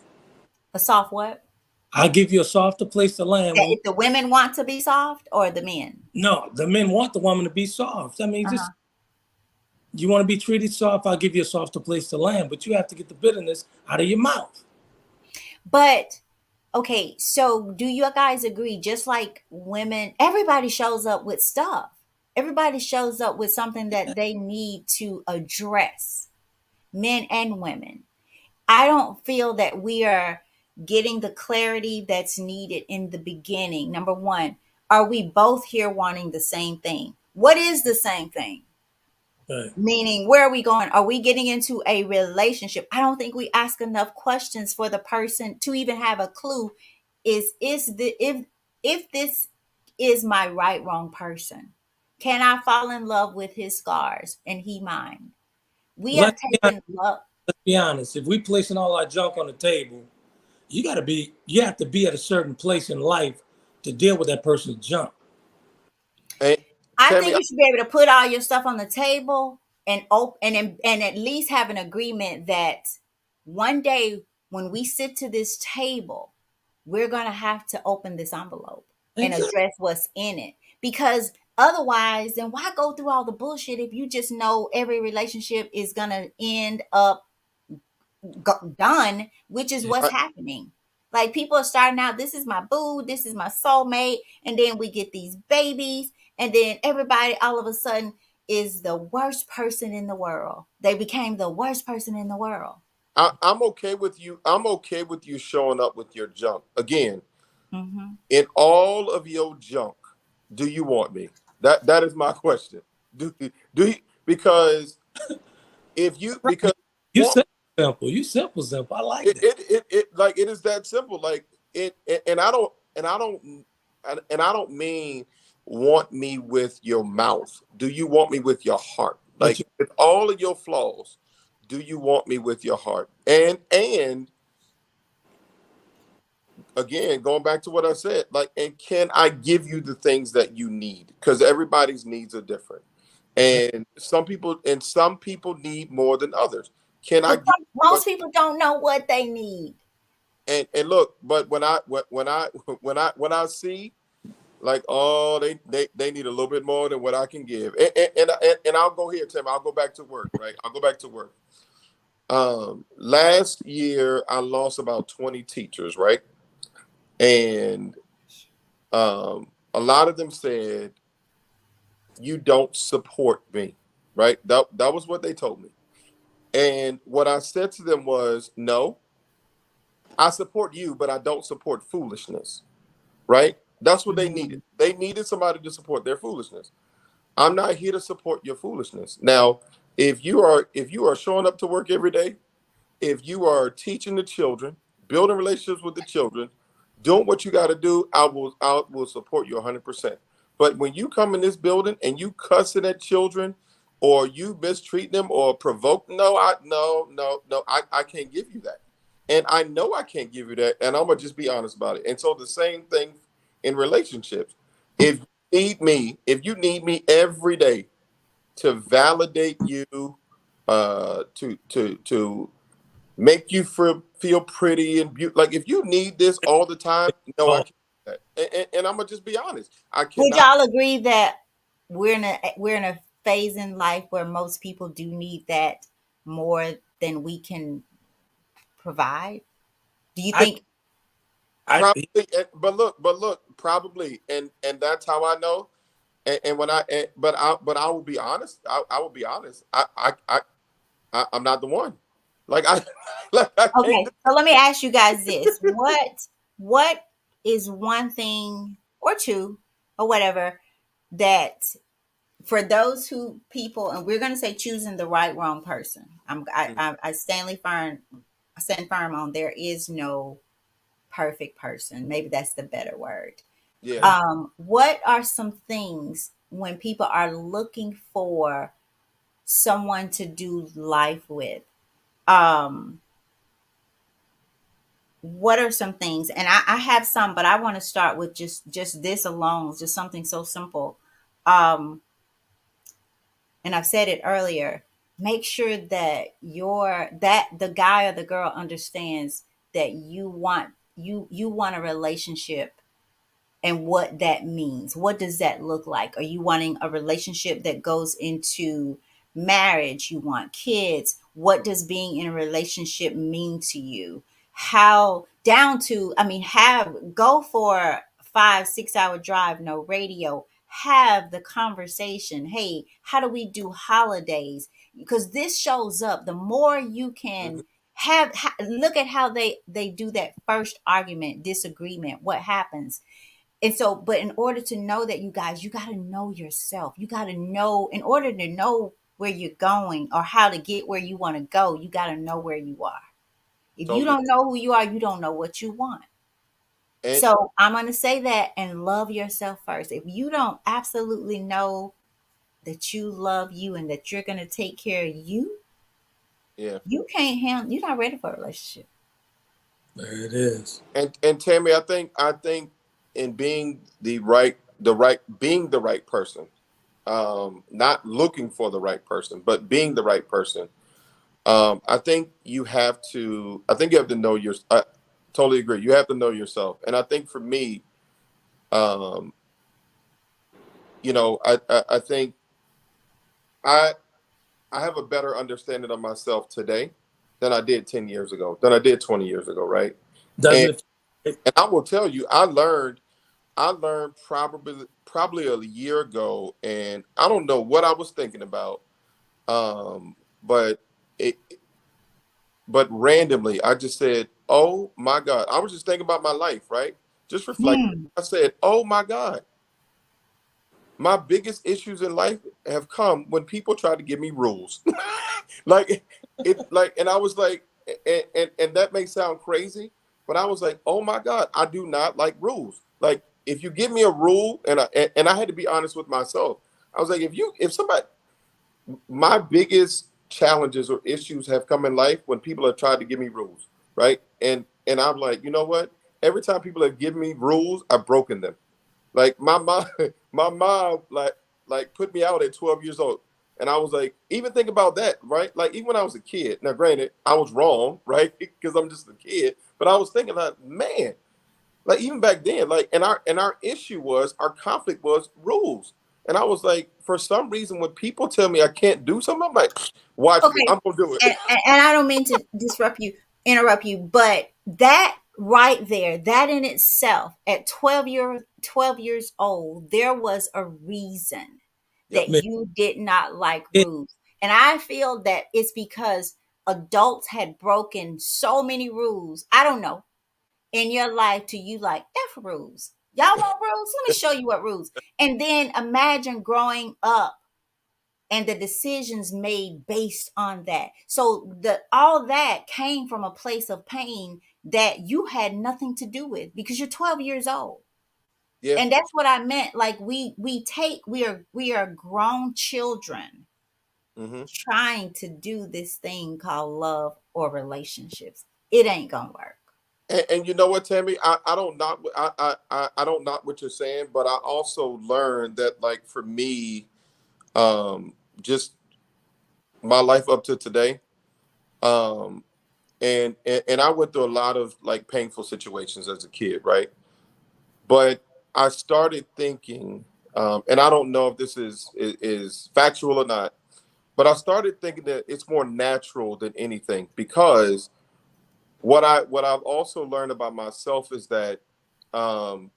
A soft what? I'll give you a softer place to land That when if the women want to be soft or the men? no, the men want the woman to be soft. I mean, just Uh-huh. you want to be treated soft, I'll give you a softer place to land, but you have to get the bitterness out of your mouth. But okay, so do you guys agree? Just like women, everybody shows up with stuff. Everybody shows up with something that they need to address, men and women. I don't feel that we are getting the clarity that's needed in the beginning. Number one, are we both here wanting the same thing? What is the same thing? Right. Meaning, where are we going? Are we getting into a relationship? I don't think we ask enough questions for the person to even have a clue. Is the if this is my right wrong person? Can I fall in love with his scars and he mine? We have Let's be honest. taken love. Let's be honest. If we placing all our junk on the table, you have to be at a certain place in life to deal with that person's junk. And I Tammy, think you should be able to put all your stuff on the table and and at least have an agreement that one day when we sit to this table, we're going to have to open this envelope and Exactly. address what's in it. Because otherwise, then why go through all the bullshit if you just know every relationship is going to end up done, which is what's I, happening. Like, people are starting out, this is my boo, this is my soulmate, and then we get these babies, and then everybody all of a sudden is the worst person in the world. They became the worst person in the world. I'm okay with you. I'm okay with you showing up with your junk again. Hmm. In all of your junk, do you want me? That is my question. Do you, because if you because You simple. You simple. I like that. like it is that simple. Like and I don't mean want me with your mouth. Do you want me with your heart? But Like, with all of your flaws, do you want me with your heart? And again, going back to what I said, like, and can I give you the things that you need? Because everybody's needs are different, and some people need more than others. Can I But give? But most people don't know what they need. and look, but when I see like, oh, they need a little bit more than what I can give, and I'll go here, Tim. I'll go back to work, right? I'll go back to work. Last year I lost about 20 teachers, right? And a lot of them said, you don't support me, right? That was what they told me. And what I said to them was, no, I support you, but I don't support foolishness, right? That's what they needed. Mm. They needed somebody to support their foolishness. I'm not here to support your foolishness. Now, if you are showing up to work every day, if you are teaching the children, building relationships with the children, doing what you got to do, I will support you 100%. But when you come in this building and you cussing at children, or you mistreat them or provoke, no, I can't give you that, and I know I can't give you that, and I'm gonna just be honest about it. And so the same thing in relationships. If you need me every day to validate you, to make you feel pretty and beautiful. Like, if you need this all the time, no, I Oh, can't do that. And I'm gonna just be honest. I Would cannot. y'all agree that we're in a phase in life where most people do need that more than we can provide? Do you I, think? I, Probably, but look, probably, and that's how I know. And when I, but I will be honest. I will be honest. I'm not the one. Like I, like I can't. Okay, so let me ask you guys this: what is one thing or two or whatever that for those who people, and we're going to say choosing the right wrong person. I stand firm on there is no perfect person. Maybe that's the better word. Yeah. okay. What are some things when people are looking for someone to do life with? Um, what are some things? And I have some, but I want to start with just this alone, just something so simple. Um, and I've said it earlier. Make sure that the guy or the girl understands that you want a relationship and what that means. What does that look like? Are you wanting a relationship that goes into marriage? You want kids? What does being in a relationship mean to you? How down to, I mean, have go for a 5, 6 hour drive, no radio. Have the conversation. Hey, how do we do holidays? Because this shows up. The more you Mhm. can look at how they do that first argument, disagreement. What happens? And so, but in order to know that, you guys, you got to know yourself. You got to know, in order to know where you're going or how to get where you want to go, you got to know where you are. If you Totally. don't know who you are, you don't know what you want. And So I'm going to say that and love yourself first. If you don't absolutely know that you love you and that you're going to take care of you, yeah. you can't handle, you're not ready for a relationship. There it is. And Tammy, I think in being being the right person, not looking for the right person, but being the right person. I think you have to know your. I totally agree. You have to know yourself, and I think for me, um, I think I I have a better understanding of myself today than I did 10 years ago, than I did 20 years ago, right? And Doesn't it? and I will tell you, I learned probably a year ago, and I don't know what I was thinking about. But it but randomly I just said, "Oh my God." I was just thinking about my life, right? Just reflect. Hmm. I said, "Oh my God. My biggest issues in life have come when people try to give me rules." Like and I was like, and that may sound crazy, but I was like, "Oh my God, I do not like rules." Like, if you give me a rule, and I had to be honest with myself. I was like, if somebody, my biggest challenges or issues have come in life when people have tried to give me rules, right? And I'm like, you know what? every time people have given me rules, I've broken them. Like my mom, my mom, like put me out at 12 years old, and I was like, even think about that, right? Like even when I was a kid. Now, granted, I was wrong, right? Because I'm just a kid, but I was thinking like, man, like even back then, like and our issue was our conflict was rules, and I was like, for some reason, when people tell me I can't do something, I'm like, watch me, Okay, I'm gonna do it. and I don't mean to interrupt you, but that right there, that in itself, at 12 years old, there was a reason Yep. that Man, you did not like it, rules. And I feel that it's because adults had broken so many rules. I don't know, in your life to you like F rules. Y'all want rules? Let me show you what rules. And then imagine growing up and the decisions made based on that. So the all that came from a place of pain that you had nothing to do with because you're 12 years old. Yeah. And that's what I meant. Like we are grown children Hmm. trying to do this thing called love or relationships. It ain't gonna work. And you know what, Tammy? I don't knock I don't knock what you're saying, but I also learned that like for me, just my life up to today, um, and I went through a lot of like painful situations as a kid, right? But I started thinking, and I don't know if this is factual or not, but I started thinking that it's more natural than anything because what I've also learned about myself is that um,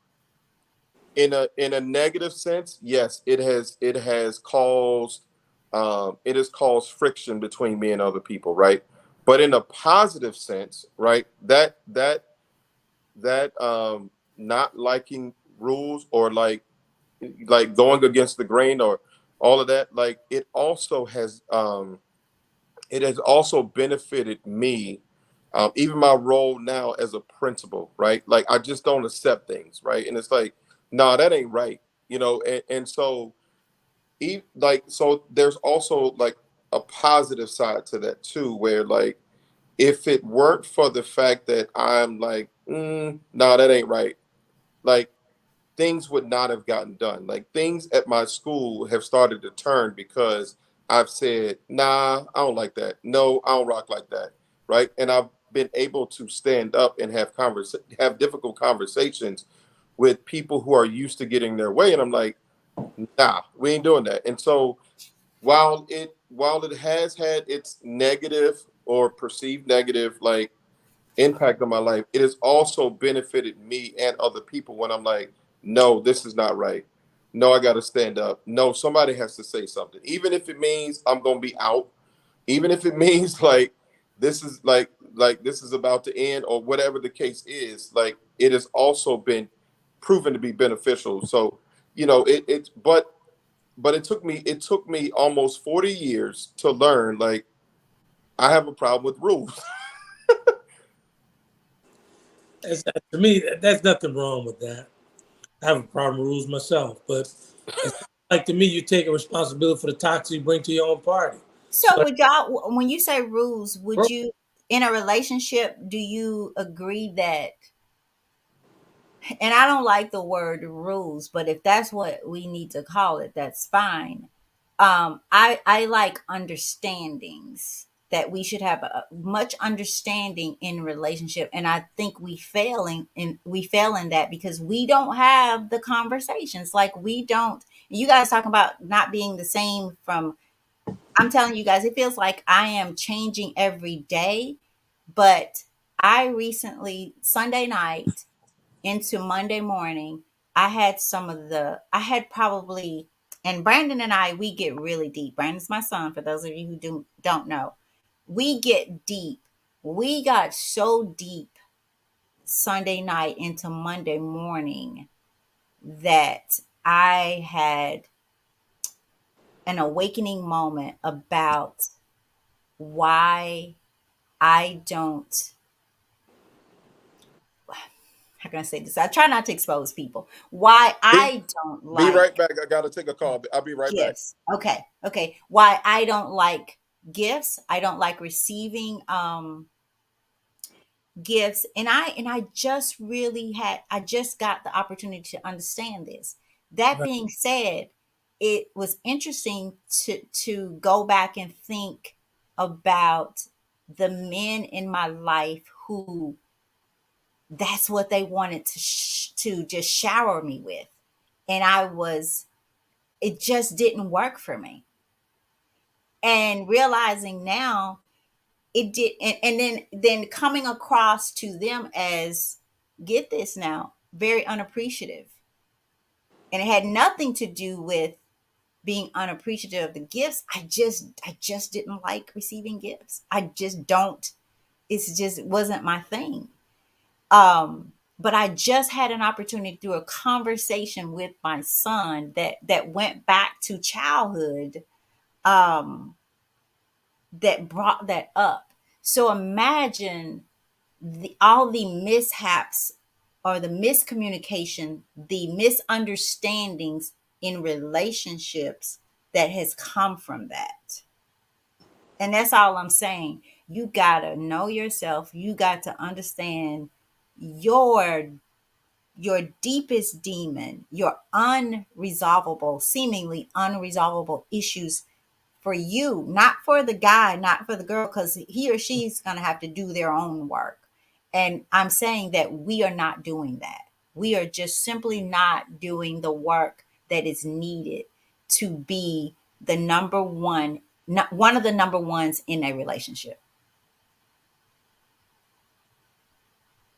in a negative sense, yes, it has caused friction between me and other people, right? But in a positive sense, right, that not liking rules or like going against the grain or all of that, like it has also benefited me, even my role now as a principal, right? Like I just don't accept things, right? And it's like, nah, that ain't right, and so like so there's also like a positive side to that too, where like if it weren't for the fact that I'm like, nah, that ain't right, like things would not have gotten done. Like things at my school have started to turn because I've said, nah, I don't like that. No, I don't rock like that. Right. And I've been able to stand up and have difficult conversations with people who are used to getting their way. And I'm like, nah, we ain't doing that. And so while it has had its negative or perceived negative like impact on my life, it has also benefited me and other people when I'm like, no, this is not right. No, I got to stand up. No, somebody has to say something. Even if it means I'm going to be out, even if it means like this is about to end or whatever the case is, like it has also been proven to be beneficial. So, but it took me almost 40 years to learn like I have a problem with rules. to me, that's nothing wrong with that. I have a problem with rules myself, but it's like to me, you take a responsibility for the toxin you bring to your own party. So So, would y'all, when you say rules, would bro, you, in a relationship, do you agree that, and I don't like the word rules, but if that's what we need to call it, that's fine. I like understandings, that we should have a much understanding in relationship, and I think we fail in that because we don't have the conversations. Like we don't. You guys talking about not being the same from. I'm telling you guys, it feels like I am changing every day. But I recently, Sunday night into Monday morning, I had probably, and Brandon and I, we get really deep. Brandon's my son, for those of you who don't know. We get deep. We got so deep Sunday night into Monday morning that I had an awakening moment about why I don't, how can I say this? I try not to expose people. Why be I don't be right like back. I gotta take a call. I'll be right back. gifts. Okay. Okay. Why I don't like gifts. I don't like receiving gifts, and I just really had I just got the opportunity to understand this. That Right. being said, it was interesting to go back and think about the men in my life who that's what they wanted to just shower me with, and I was it just didn't work for me. And realizing now it did, and then coming across to them as, get this now, very unappreciative. And it had nothing to do with being unappreciative of the gifts. I just didn't like receiving gifts. I just don't, it's just wasn't my thing. But I just had an opportunity through a conversation with my son that went back to childhood, um that brought that up. So imagine all the mishaps or the miscommunication, the misunderstandings in relationships that has come from that. And that's all I'm saying. You got to know yourself. You got to understand your deepest demon, your unresolvable, seemingly unresolvable issues for you, not for the guy, not for the girl, because he or she's going to have to do their own work. And I'm saying that we are not doing that. We are just simply not doing the work that is needed to be the number one, not one of the number ones in a relationship.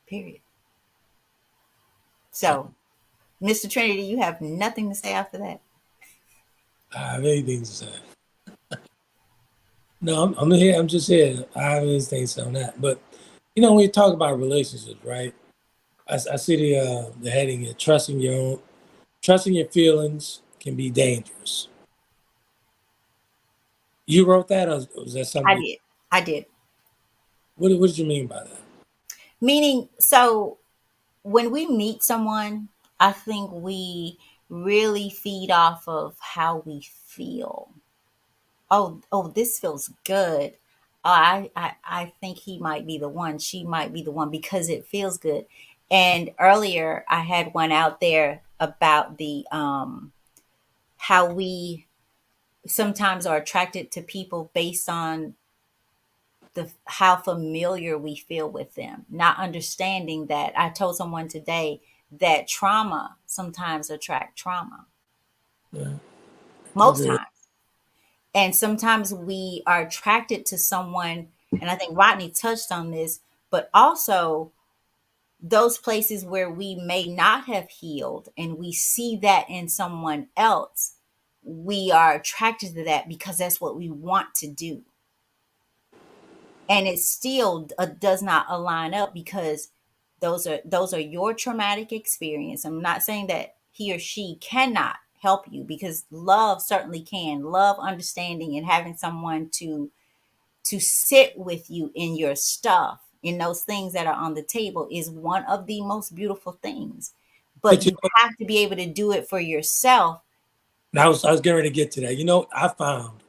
Period. So, Mr. Trinity, you have nothing to say after that. I have anything to say. No, I'm here. I'm just here. I have anything to say on that. But when you talk about relationships, right? I see the heading here: trusting your feelings can be dangerous. You wrote that, or was that I something? did. I did. What did you mean by that? Meaning, so when we meet someone, I think we really feed off of how we feel. Oh, this feels good. I think he might be the one. She might be the one because it feels good. And earlier, I had one out there about the how we sometimes are attracted to people based on the how familiar we feel with them, not understanding that. I told someone today that trauma sometimes attract trauma, Yeah, most agreed. times. And sometimes we are attracted to someone, and I think Rodney touched on this, but also those places where we may not have healed and we see that in someone else, we are attracted to that because that's what we want to do. And it still does not align up because those are your traumatic experience. I'm not saying that he or she cannot help you, because love certainly can. Love, understanding, and having someone to sit with you in your stuff, in those things that are on the table, is one of the most beautiful things. But But you have to be able to do it for yourself. I was getting ready to get to that. I found,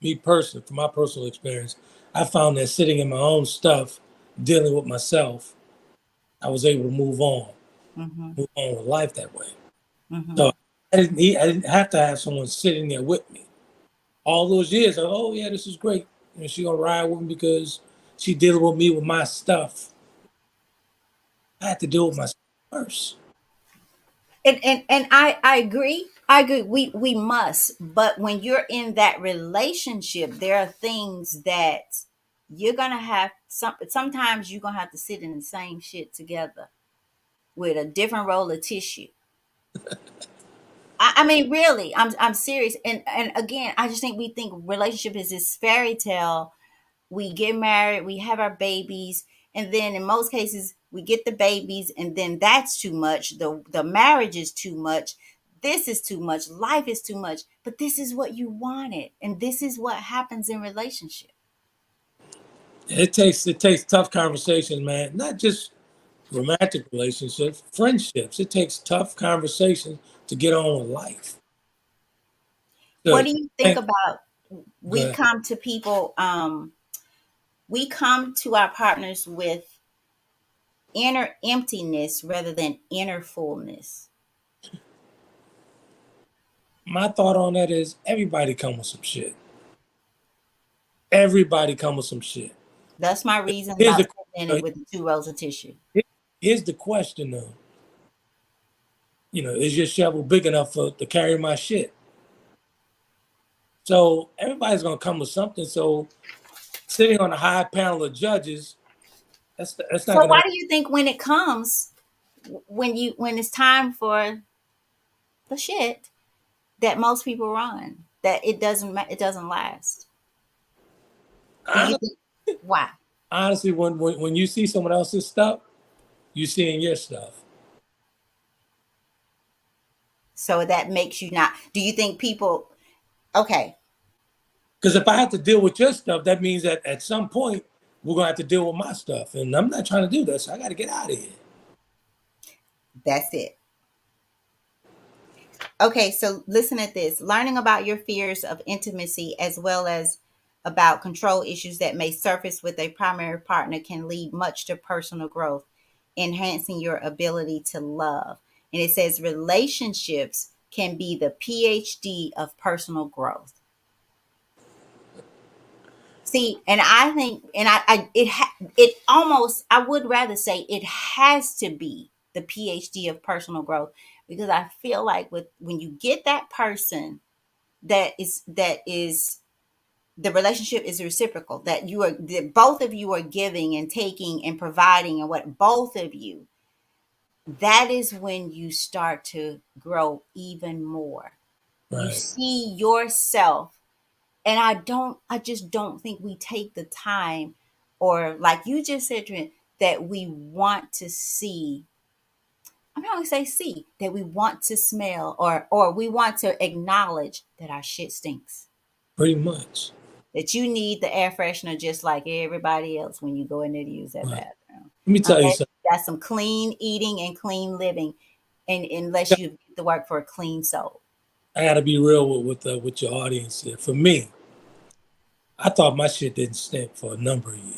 me personally, from my personal experience, I found that sitting in my own stuff, dealing with myself, I was able to Hmm. move on with life that way. Hmm. So I didn't have to have someone sitting there with me all those years. Oh yeah, this is great. She gonna ride with me because she dealing with me with my stuff. I had to deal with myself first. And I agree. I agree. We must. But when you're in that relationship, there are things that you're gonna have sometimes you're gonna have to sit in the same shit together with a different roll of tissue. I mean, really, I'm serious. And again, I just think we think relationship is this fairy tale. We get married, we have our babies, and then in most cases we get the babies, and then that's too much. The marriage is too much. This is too much. Life is too much. But this is what you wanted, and this is what happens in relationship. It takes tough conversations, man. Not just romantic relationships, friendships. It takes tough conversations to get on with life. What So, do you think and- about, we but come to people, we come to our partners with inner emptiness rather than inner fullness? My thought on that is everybody come with some shit. Everybody come with some shit. That's my reason Here's about the sitting in it with the 2 rolls of tissue. here's the question though. Is your shovel big enough to carry my shit? So everybody's gonna come with something. So sitting on a high panel of judges, that's not So gonna why help. do you think when it comes, when it's time for the shit, that most people run, that it doesn't last? Do you Honestly, think why? honestly, when you see someone else's stuff, you seeing your stuff. So that makes you not. Do you think people? Okay, Because if I have to deal with your stuff, that means that at some point we're gonna have to deal with my stuff, and I'm not trying to do that. So I got to get out of here. that's it. Okay, so listen at this. Learning about your fears of intimacy as well as about control issues that may surface with a primary partner can lead much to personal growth, enhancing your ability to love. And it says relationships can be the PhD of personal growth. See, and I think, and it almost, I would rather say it has to be the PhD of personal growth, because I feel like when you get that person that is the relationship is reciprocal, that both of you are giving and taking and providing, and what both of you, that is when you start to grow even more. You Right. see yourself. And I just don't think we take the time, or like you just said, Trent, that we want to see. I'm not gonna say see, that we want to smell, or we want to acknowledge that our shit stinks. Pretty much. That you need the air freshener just like everybody else when you go in there to use that Right. bathroom. Let me tell you Unless something. you got some clean eating and clean living, and unless you get to work for a clean soul. I got to be real with your audience here. For me, I thought my shit didn't stink for a number of years.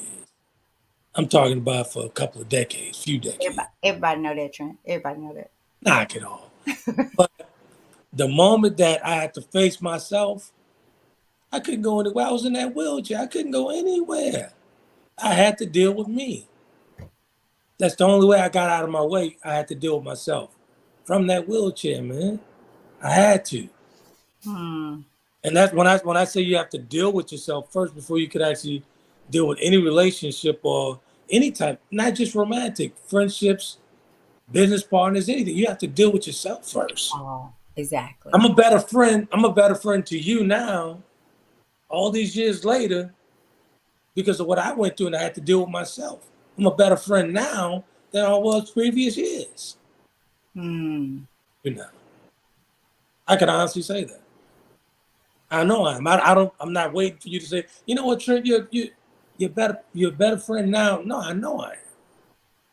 I'm talking about for a couple of decades, few decades. Everybody know that, Trent. Everybody know that. Knock it off. But the moment that I had to face myself, I couldn't go anywhere. I was in that wheelchair. I couldn't go anywhere. I had to deal with me. That's the only way I got out of my way. I had to deal with myself from that wheelchair, man. I had to. Hmm. And that's when I say you have to deal with yourself first before you could actually deal with any relationship or any type, not just romantic, friendships, business partners, anything. You have to deal with yourself first. Oh, exactly. I'm a better friend. I'm a better friend to you now, all these years later, because of what I went through and I had to deal with myself. I'm a better friend now than I was previous years. Hmm. You know, I can honestly say that. I know I am. I don't. I'm not waiting for you to say, you know what, Trent, you're a better friend now. No, I know I am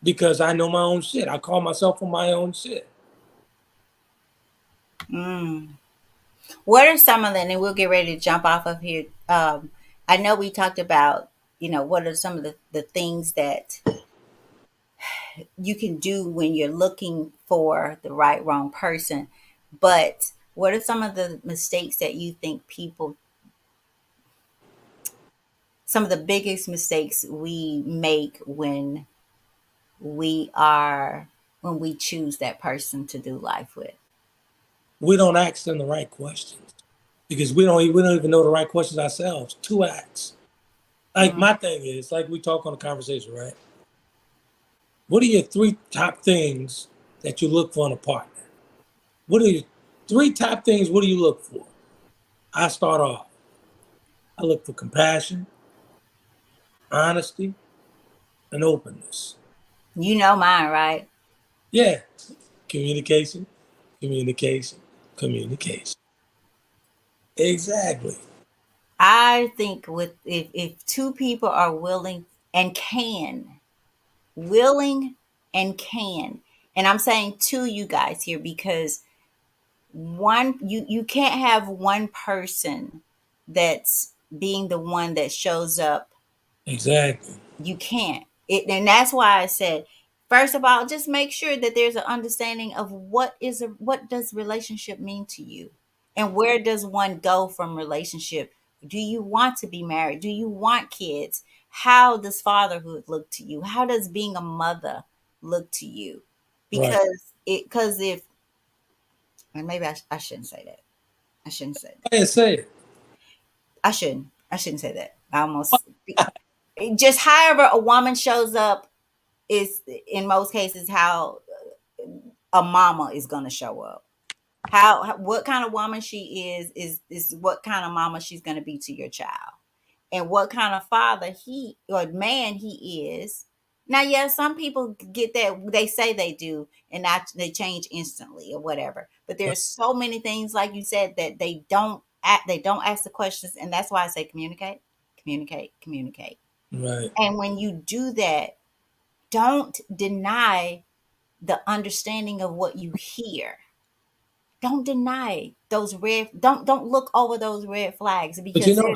because I know my own shit. I call myself on my own shit. Mm. What are some of them, and we'll get ready to jump off of here. I know we talked about, what are some of the things that you can do when you're looking for the right, wrong person. But what are some of the mistakes that you think some of the biggest mistakes we make we are, when we choose that person to do life with? We don't ask them the right questions because we don't even know the right questions ourselves to ask. Like Mm. my thing is, like we talk on the conversation, right? What are your three top things that you look for in a partner? What are your three top things? What do you look for? I start off. I look for compassion, honesty, and openness. You know mine, right? Yeah, communication, communication, communication. Exactly. I think with if two people are and can willing and can, and I'm saying to you guys here because you can't have one person that's being the one that shows up. Exactly. You can't. And that's why I said First of all, just make sure that there's an understanding of what does relationship mean to you, and where does one go from relationship. Do you want to be married? Do you want kids? How does fatherhood look to you? How does being a mother look to you? Right. Because if, and maybe I shouldn't say that. I shouldn't say that. I didn't say it. I shouldn't say that. I almost, just however a woman shows up is in most cases how a mama is going to show up. What kind of woman she is what kind of mama she's going to be to your child, and what kind of father he or man he is. Now, yeah, some people get that, they say they do, and not they change instantly or whatever. But there's so many things, like you said, that they don't ask the questions, and that's why I say communicate, communicate, communicate. Right. And when you do that, don't deny the understanding of what you hear. Don't deny those red, don't look over those red flags, But you because know,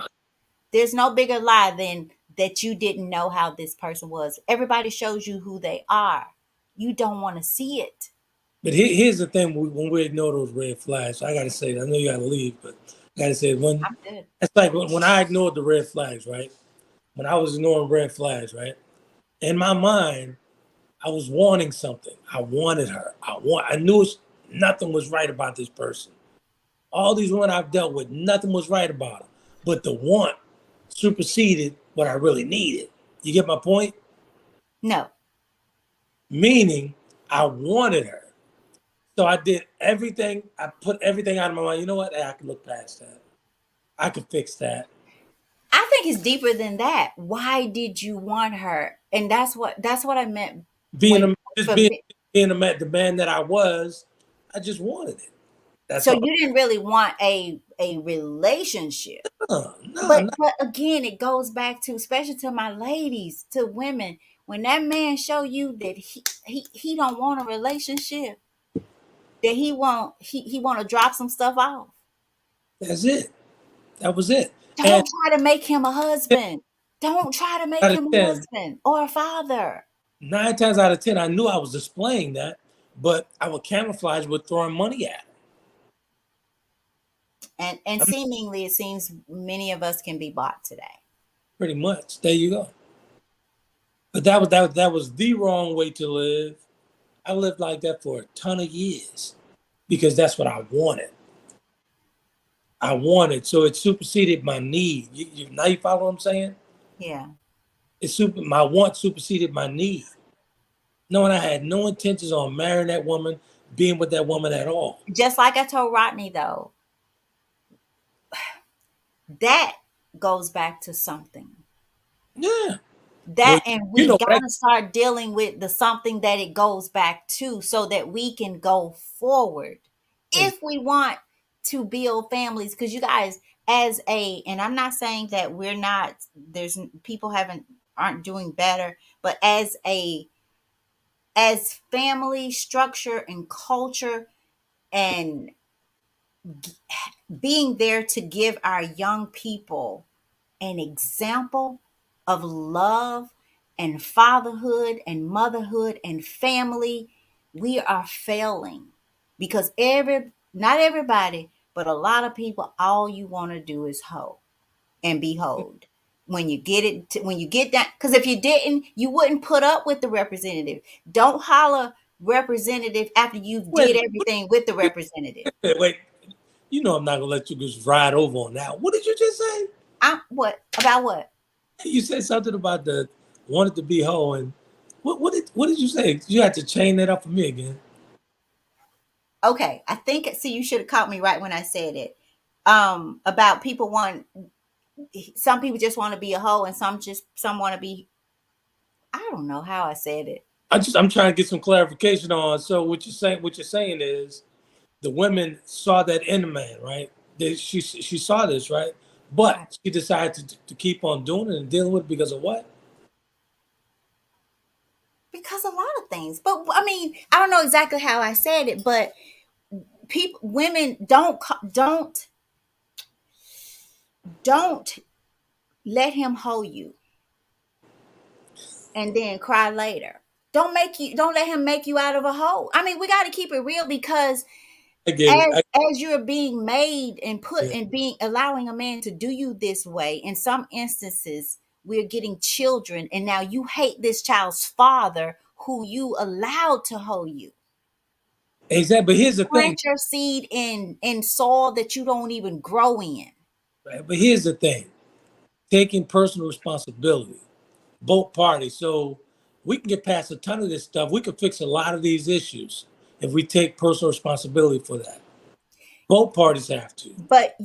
there's no bigger lie than that you didn't know how this person was. Everybody shows you who they are. You don't want to see it. but here's the thing: when we ignore those red flags, I gotta say, I know you gotta leave, but I gotta say, when I'm good. it's like when I ignored the red flags, right? When I was ignoring red flags, right? In my mind, I was wanting something. I wanted her. I knew nothing was right about this person. All these women I've dealt with, nothing was right about them. But the want superseded what I really needed. You get my point? No. Meaning, I wanted her. So I did everything. I put everything out of my mind. You know what? Hey, I can look past that. I can fix that. I think it's deeper than that. Why did you want her? And that's what I meant Being when a just for being me. being the man that I was, I just wanted it. That's So all. you didn't really want a relationship. No, But no. but again, it goes back to, especially to my ladies, to women, when that man show you that he don't want a relationship, that he want to drop some stuff off. That's it. That was it. And Don't try to make him a husband. Don't try to make out of him a 10, husband or a father. 9 times out of 10, I knew I was displaying that, but I would camouflage with throwing money at him. And I mean, seemingly it seems many of us can be bought today. pretty much. There you go. But that was the wrong way to live. I lived like that for a ton of years because that's what I wanted. I wanted, so it superseded my need. Now you follow what I'm saying? Yeah. My want superseded my need. Knowing I had no intentions on marrying that woman, being with that woman at all. Just like I told Rodney though, that goes back to something. Yeah. Well, That, and you we know what? got to start dealing with the something that it goes back to, so that we can go forward if we want to build families. Because you guys, and I'm not saying that we're not, there's people aren't doing better, but as family structure and culture, and being there to give our young people an example of love and fatherhood and motherhood and family, we are failing, because not everybody, but a lot of people, all you want to do is hoe and behold. When you get that, because if you didn't, you wouldn't put up with the representative. Don't holler representative after you did Wait, everything with the representative. wait. You know I'm not gonna let you just ride over on that. What did you just say? What about what? You said something about the wanted to be whole, and what did you say? You had to chain that up for me again. Okay, I think, see, you should have caught me right when I said it. About people want, some people just want to be a hoe, and some want to be, I don't know how I said it. I'm trying to get some clarification on. So what you're saying is the women saw that in the man, right? She saw this, right? Right. But she decided to keep on doing it and dealing with it because of what? Because a lot of things. But I mean, I don't know exactly how I said it, but women don't let him hoe you and then cry later. don't let him make you out of a hoe. I mean, we got to keep it real, because I get it. as you're being made and put Yeah, and being allowing a man to do you this way, in some instances we're getting children, and now you hate this child's father who you allowed to hoe you. exactly. But here's the thing. Plant your seed in soil that you don't even grow in. Right? But here's the thing. Taking personal responsibility, both parties. So we can get past a ton of this stuff. We can fix a lot of these issues if we take personal responsibility for that. Both parties have to. But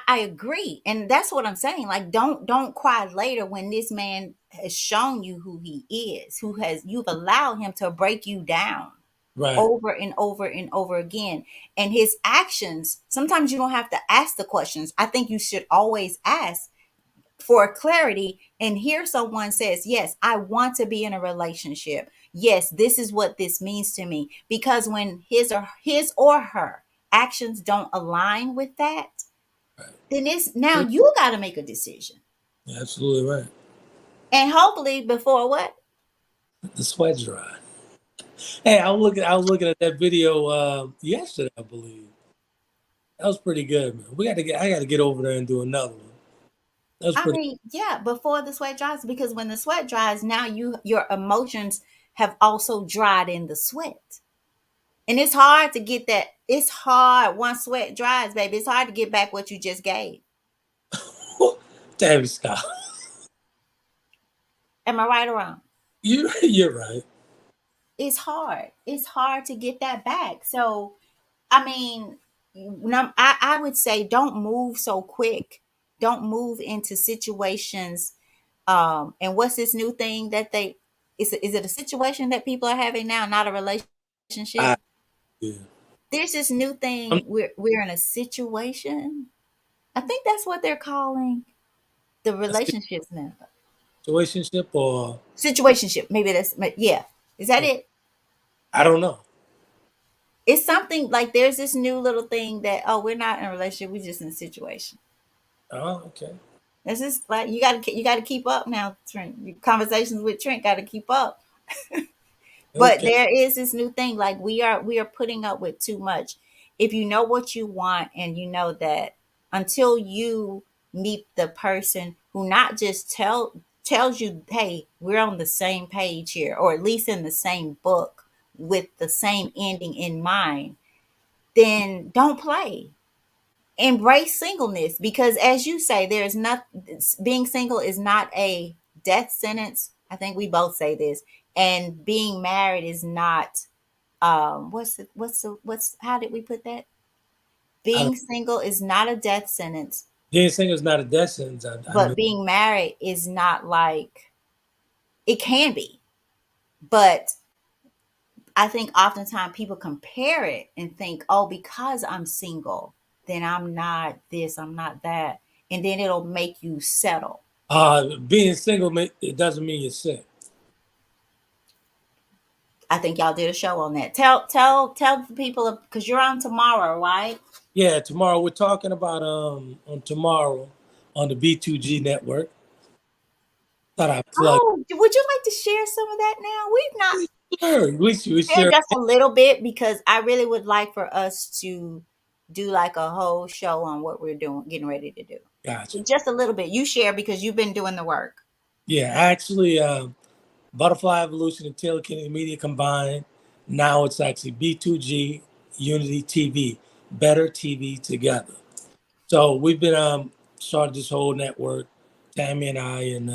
I agree, and that's what I'm saying. Like, don't cry later when this man has shown you who he is, who has you've allowed him to break you down Right. over and over and over again. And his actions, sometimes you don't have to ask the questions. I think you should always ask for clarity and hear someone says, yes, I want to be in a relationship. Yes, this is what this means to me. Because when his or her actions don't align with that, then it's now you got to make a decision. You're absolutely right. And hopefully before what? The sweat dry. Hey, I was looking at that video yesterday, I believe. That was pretty good, man. I got to get over there and do another one. That was I pretty. mean, yeah, before the sweat dries, because when the sweat dries, now your emotions have also dried in the sweat. And it's hard to get that. It's hard once sweat dries, baby. It's hard to get back what you just gave. Damn, stop. Am I right or wrong? You're right. It's hard. It's hard to get that back. So, I mean, I would say don't move so quick. Don't move into situations. And what's this new thing that is it a situation that people are having now, not a I, relationship? yeah. There's this new I'm thing. We're in a situation. I think that's what they're calling the a relationships now. situationship or Situationship. Maybe yeah. Is that it? I don't know. It's something like there's this new little thing that, oh, we're not in a relationship, we're just in a situation. Oh, okay. This is like you gotta keep up now, Trent. Your conversations with Trent gotta keep up. But Okay. there is this new thing, like we are putting up with too much. If you know what you want, and you know that until you meet the person who not just tells you, hey, we're on the same page here, or at least in the same book with the same ending in mind, then don't play. Embrace singleness, because as you say, there's not being single is not a death sentence. I think we both say this. And being married is not what's how did we put that? I don't, Being single is not a death sentence, being single is not a death sentence. I know. but being married is not, like, it can be. But I think oftentimes people compare it and think, oh, because I'm single, then I'm not this, I'm not that. And then it'll make you settle. Being single, it doesn't mean you're sick. I think y'all did a show on that. Tell the people, because you're on tomorrow, right? Yeah, tomorrow we're talking about on tomorrow on the B2G network. Thought I plug. Oh, would you like to share some of that now? We've not Sure, we shared share. just a little bit, because I really would like for us to do like a whole show on what we're doing, getting ready to do. Gotcha. Just a little bit. You share because you've been doing the work. Yeah, actually, Butterfly Evolution and Taylor Kennedy Media combined. Now it's actually B2G Unity TV, better TV together. So we've been started this whole network, Tammy and I, and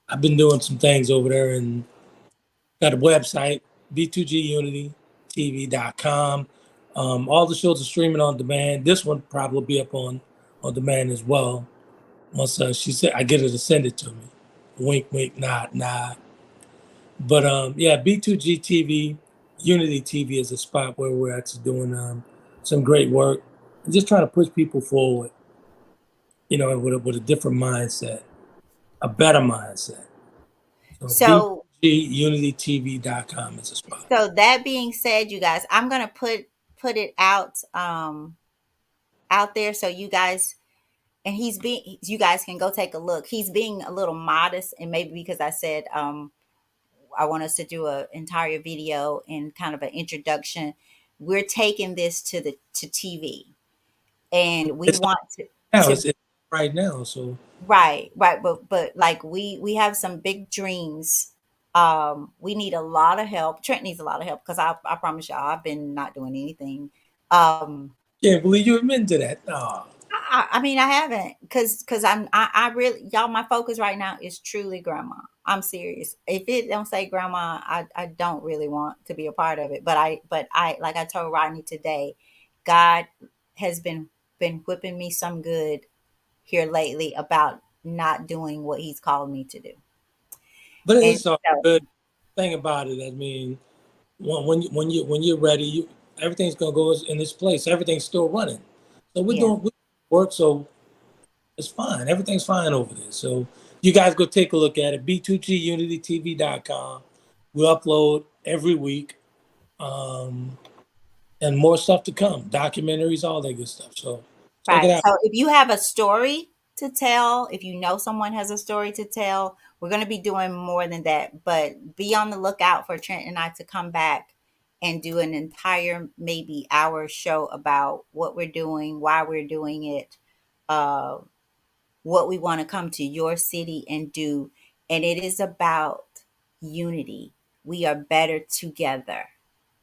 I've been doing some things over there and got a website, b2gunitytv.com. All the shows are streaming on demand. This one probably will be up on demand as well. Once she said I get her to send it to me. Wink, wink, nod, nod. But yeah, B2G TV, Unity TV is a spot where we're actually doing some great work and just trying to push people forward, with a different mindset, a better mindset. So So b2gunitytv.com is a spot. so that being said, you guys, I'm gonna put it out there so you guys, and you guys can go take a look. He's being a little modest, and maybe because I said I want us to do an entire video and kind of an introduction. We're taking this to TV, and we It's want now. to It's right now. So right, but like we have some big dreams. We need a lot of help. Trent needs a lot of help because I promise y'all I've been not doing anything. Um, can't believe you admitted to that. No. I mean, I haven't, because I really, y'all, my focus right now is truly grandma. I'm serious. If it don't say grandma, I don't really want to be a part of it. But I like I told Rodney today, God has been whipping me some good here lately about not doing what He's called me to do. But And it's a so, good thing about it. I mean, when you're ready, everything's gonna go in its place. Everything's still running. So we're yeah, doing work. So it's fine. Everything's fine over there. So you guys go take a look at it. B2GUnityTV.com. We upload every week. Um, and more stuff to come. Documentaries, all that good stuff. So check it right. out. So if you have a story to tell, if you know someone has a story to tell, we're going to be doing more than that. But be on the lookout for Trent and I to come back and do an entire maybe hour show about what we're doing, why we're doing it, uh, what we want to come to your city and do. And it is about unity. We are better together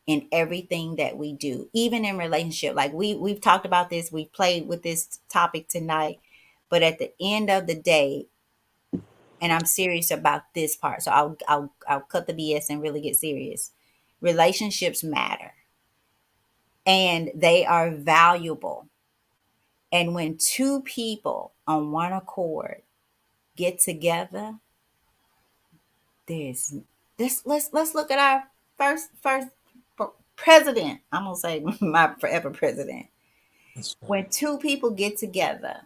in everything that we do, even in relationship. Like we've talked about this, we played with this topic tonight, but at the end of the day, and I'm serious about this part, so I'll cut the BS and really get serious. Relationships matter, and they are valuable. And when two people on one accord get together, there's this. Let's look at our first president. I'm gonna say my forever president. That's right. When two people get together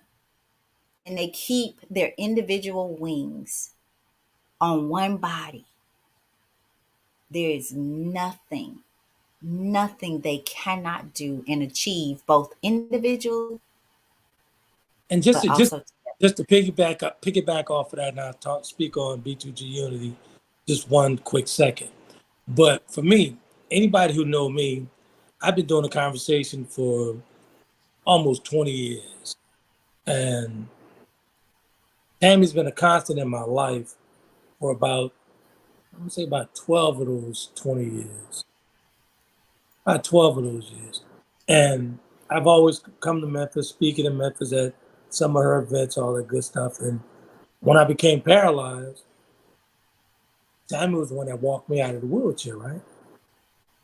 and they keep their individual wings on one body, there is nothing they cannot do and achieve both individually And but also together. just to piggyback off of that, and I'll speak on B2G Unity just one quick second. But for me, anybody who know me, I've been doing a conversation for almost 20 years. And Tammy's been a constant in my life for about, I'm gonna say about 12 of those 20 years. About 12 of those years. And I've always come to Memphis, speaking in Memphis at some of her events, all that good stuff. And when I became paralyzed, Tammy was the one that walked me out of the wheelchair, right?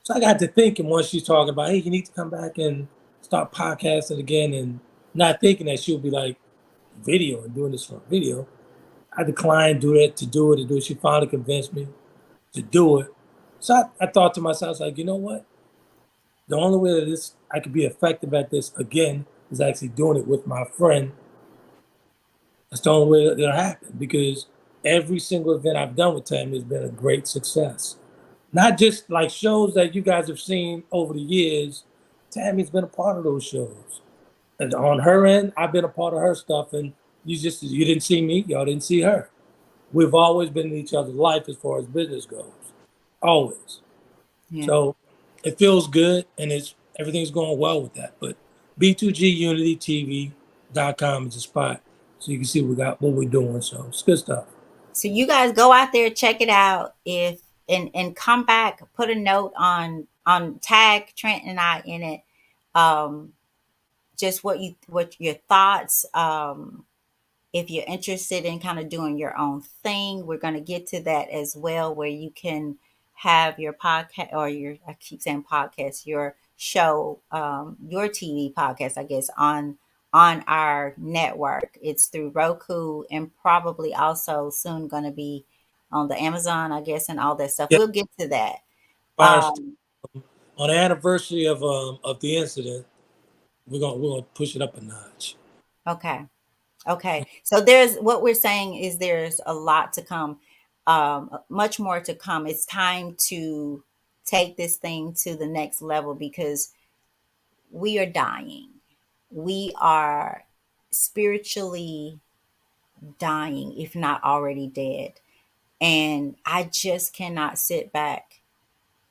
So I got to thinking once she's talking about, hey, you need to come back and start podcasting again, and not thinking that she would be like, video and doing this for a video. I declined to do it. She finally convinced me to do it. So I thought to myself, I was like, you know what? The only way that I could be effective at this again is actually doing it with my friend. That's the only way that it'll happen, because every single event I've done with Tammy has been a great success. Not just like shows that you guys have seen over the years. Tammy's been a part of those shows. And on her end, I've been a part of her stuff. And you didn't see me, y'all didn't see her. We've always been in each other's life as far as business goes. Always. Yeah. So it feels good, and everything's going well with that. But B2GUnityTV.com is the spot, so you can see what we're doing. So it's good stuff. So you guys go out there, check it out. If and come back, put a note on tag Trent and I in it. Um, just what your thoughts. If you're interested in kind of doing your own thing, we're going to get to that as well, where you can have your podcast or I keep saying podcast, your show, your TV podcast, I guess, on our network. It's through Roku and probably also soon going to be on the Amazon, I guess, and all that stuff. Yeah, We'll get to that. fires Um, on the anniversary of the incident, we're gonna push it up a notch. okay. Okay. So there's what we're saying is there's a lot to come, much more to come. It's time to take this thing to the next level because we are dying. We are spiritually dying, if not already dead. And I just cannot sit back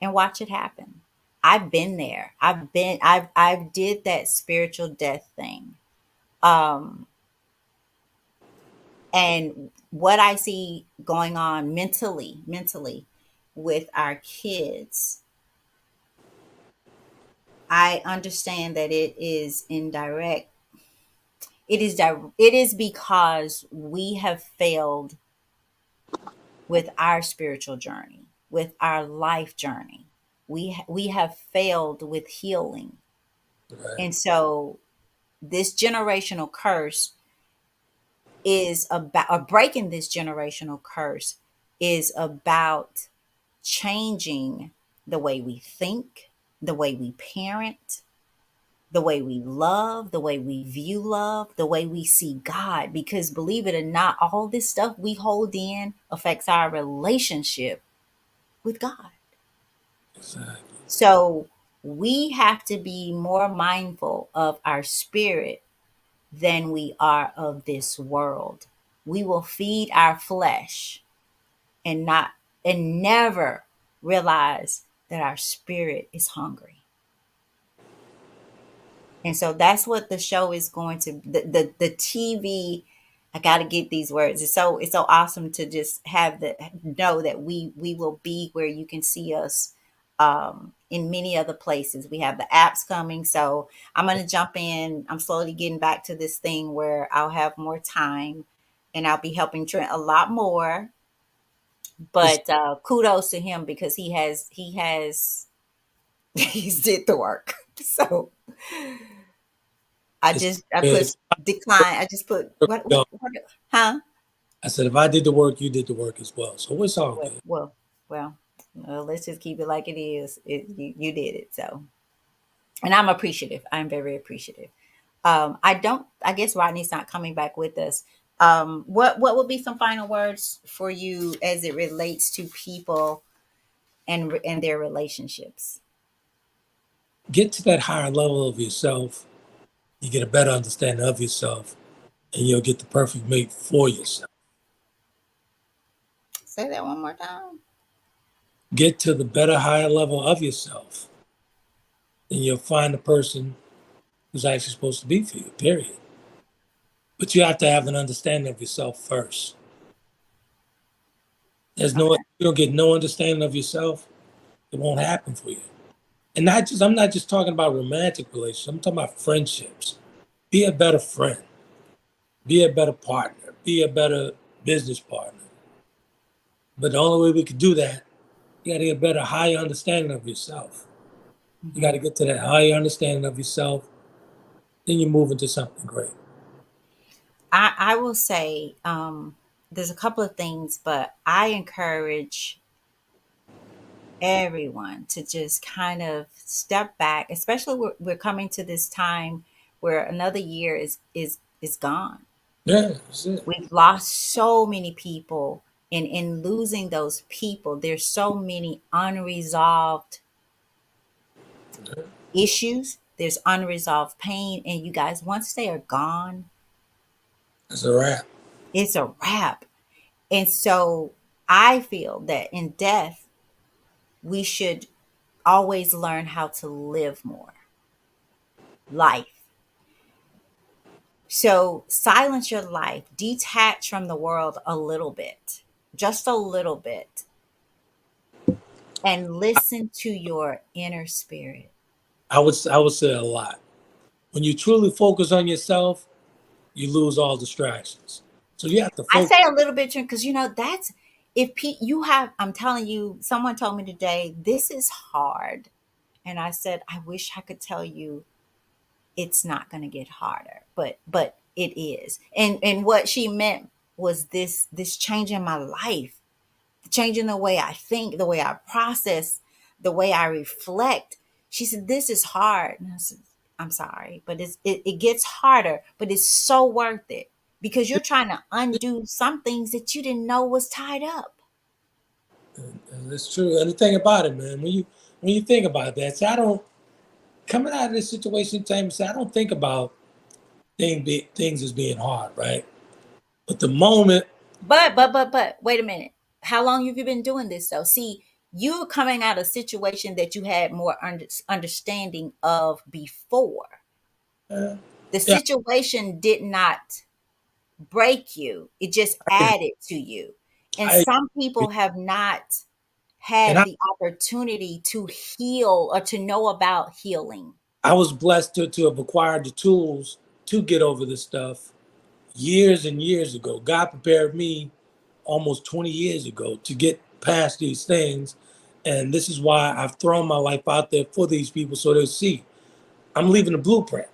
and watch it happen. I've been there. I've did that spiritual death thing. Um, and what I see going on mentally with our kids, I understand that it is indirect. It is because we have failed with our spiritual journey, with our life journey. We have failed with healing. Right. And so this generational curse is about, or breaking this generational curse is about changing the way we think, the way we parent, the way we love, the way we view love, the way we see God. Because believe it or not, all this stuff we hold in affects our relationship with God. Exactly. So we have to be more mindful of our spirit than we are of this world. We will feed our flesh and not and never realize that our spirit is hungry. And so that's what the show is going to the TV. I got to get these words. It's so awesome to just have the know that we will be where you can see us in many other places. We have the apps coming, so I'm going to jump in. I'm slowly getting back to this thing where I'll have more time and I'll be helping Trent a lot more. It's, But kudos to him because he has he's did the work. So it's I if put decline. I just put what huh? I said if I did the work, you did the work as well. So it's all Well, good. well, well, let's just keep it like it is. You did it. So, and I'm appreciative. I'm very appreciative. I don't. I guess Rodney's not coming back with us. What would be some final words for you as it relates to people and their relationships? Get to that higher level of yourself. You get a better understanding of yourself, and you'll get the perfect mate for yourself. Say that one more time. Get to the better, higher level of yourself, and you'll find the person who's actually supposed to be for you, period. But you have to have an understanding of yourself first. Okay. You don't get no understanding of yourself, it won't happen for you. And I'm not just talking about romantic relationships, I'm talking about friendships. Be a better friend, be a better partner, be a better business partner. But the only way we could do that, you got to get a better, higher understanding of yourself. You got Mhm. to get to that higher understanding of yourself, then you move into something great. I will say there's a couple of things, but I encourage everyone to just kind of step back, especially we're coming to this time where another year is gone. Yeah, that's it. We've lost so many people, and in losing those people, there's so many unresolved issues. There's unresolved pain, and you guys, once they are gone, That's a wrap. it's a wrap. And so I feel that in death, we should always learn how to live more life. So silence your life, detach from the world a little bit, just a little bit, and listen to your inner spirit. I would say a lot. When you truly focus on yourself, you lose all distractions. So you have to I focus. say a little bit because that's if you have. I'm telling you, someone told me today this is hard, and I said I wish I could tell you it's not going to get harder, but it is. And what she meant was this change in my life, changing the way I think, the way I process, the way I reflect. She said this is hard, and I said I'm sorry, but it gets harder, but it's so worth it because you're trying to undo some things that you didn't know was tied up. And that's true. And the thing about it, man, when you think about that, see, I don't coming out of this situation, time, see, I don't think about things as being hard, right? But the moment, But wait a minute. How long have you been doing this though? See, you're coming out of a situation that you had more understanding of before. Uh, The yeah, situation did not break you, it just I agree. added to you. And I some agree. people have not And had the opportunity to heal or to know about healing. I was blessed to have acquired the tools to get over this stuff years and years ago. God prepared me almost 20 years ago to get past these things. And this is why I've thrown my life out there for these people so they'll see I'm leaving a blueprint.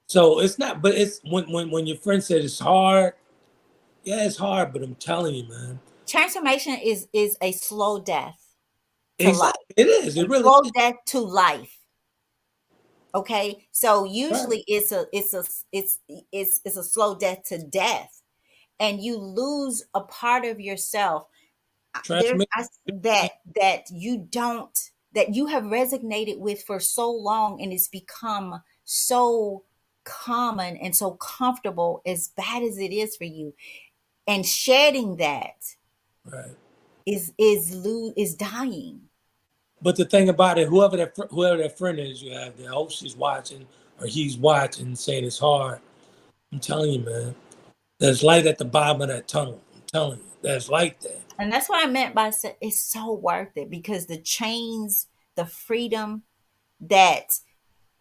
So it's not, but it's when your friend said it's hard, yeah, it's hard, but I'm telling you, man. Transformation is a slow death to life, Exactly. It is. a It really slow is. death to life. Okay, so Right. usually it's a slow death to death, and you lose a part of yourself. There's Transformation. that you don't, that you have resonated with for so long, and it's become so common and so comfortable, as bad as it is for you, and shedding that Right. is dying. But the thing about it, whoever that friend is you have there, I hope she's watching or he's watching, saying it's hard. I'm telling you, man. There's light at the bottom of that tunnel. I'm telling you, there's light there. And that's what I meant by it's so worth it, because the chains, the freedom that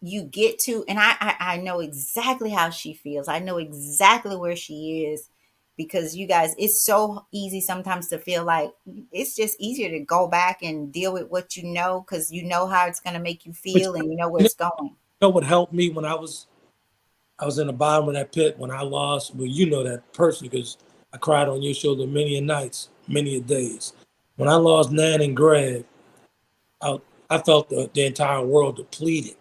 you get to, and I know exactly how she feels. I know exactly where she is, because you guys, it's so easy sometimes to feel like it's just easier to go back and deal with what you know, because you know how it's going to make you But feel and you know where you it's going. know what helped me when I was in the bottom of that pit when I lost. Well, you know that person because I cried on your shoulder many a nights, many a days. When I lost Nan and Greg, I, I felt the entire world depleted.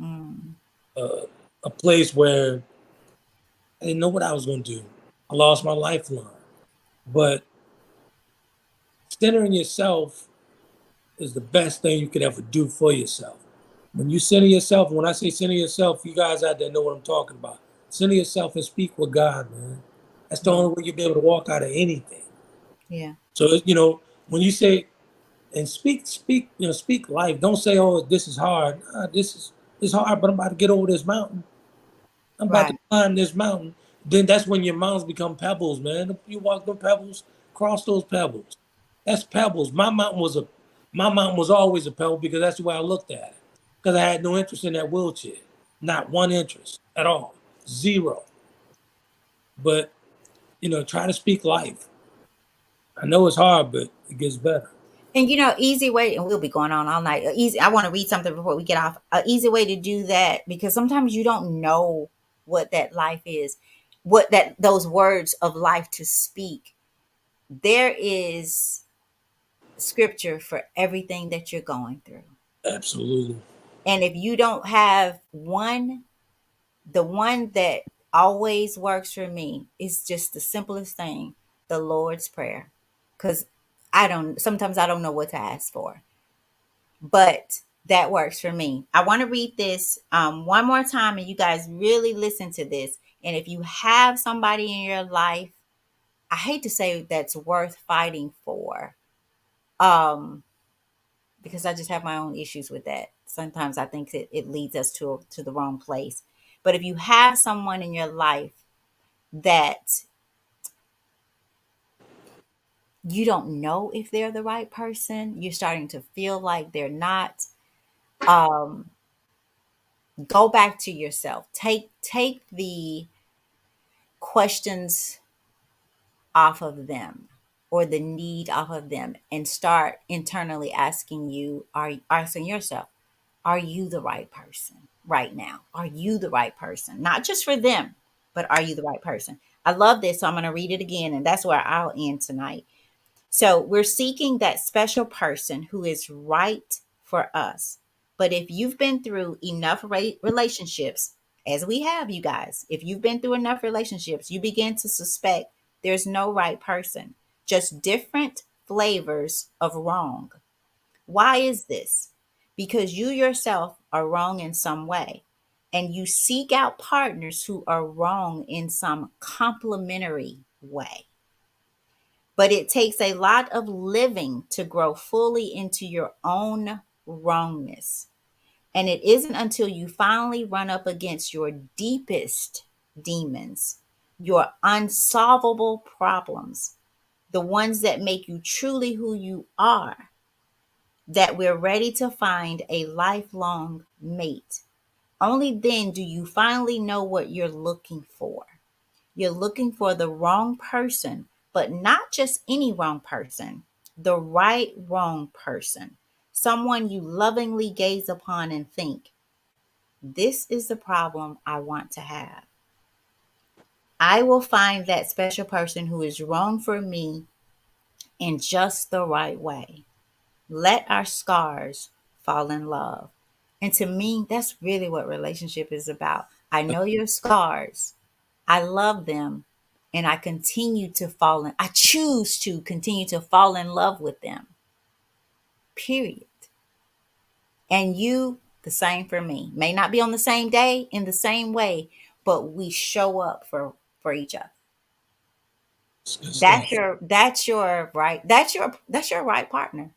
Mm. Uh, a place where I didn't know what I was going to do. I lost my lifeline. But centering yourself is the best thing you could ever do for yourself. When you center yourself, when I say center yourself, you guys out there know what I'm talking about. Center yourself and speak with God, man. That's the Yeah. only way you'll be able to walk out of anything. Yeah. So when you say and speak life. Don't say, "Oh, this is hard." This is hard, but I'm about to get over this mountain. I'm about to Right. climb this mountain. Then that's when your mountains become pebbles, man. You walk them pebbles, cross those pebbles. That's pebbles. My mountain was always a pebble because that's the way I looked at it. Because I had no interest in that wheelchair, not one interest at all, zero. But try to speak life. I know it's hard, but it gets better. And easy way, and we'll be going on all night. Easy. I want to read something before we get off. An easy way to do that, because sometimes you don't know what that life is, what that those words of life to speak. There is scripture for everything that you're going through. Absolutely, And if you don't have one, the one that always works for me is just the simplest thing, the Lord's Prayer. Because sometimes I don't know what to ask for, but that works for me. I want to read this one more time, and you guys really listen to this. And if you have somebody in your life, I hate to say that's worth fighting for, um, because I just have my own issues with that. Sometimes I think it leads us to the wrong place. But if you have someone in your life that you don't know if they're the right person, you're starting to feel like they're not, um, go back to yourself. Take the questions off of them, or the need off of them, and start internally asking yourself, are you the right person right now? Are you the right person? Not just for them, but are you the right person? I love this, so I'm going to read it again, and that's where I'll end tonight. So we're seeking that special person who is right for us. But if you've been through enough relationships, as we have, you guys, if you've been through enough relationships, you begin to suspect there's no right person, just different flavors of wrong. Why is this? Because you yourself are wrong in some way, and you seek out partners who are wrong in some complementary way. But it takes a lot of living to grow fully into your own wrongness. And it isn't until you finally run up against your deepest demons, your unsolvable problems, the ones that make you truly who you are, that we're ready to find a lifelong mate. Only then do you finally know what you're looking for. You're looking for the wrong person, but not just any wrong person, the right wrong person. Someone you lovingly gaze upon and think, this is the problem I want to have. I will find that special person who is wrong for me in just the right way. Let our scars fall in love. And to me, that's really what relationship is about. I know your scars. I love them. And I choose to continue to fall in love with them. Period. And you, the same for me. May not be on the same day in the same way, but we show up for each other. It's good That's stuff. your right partner.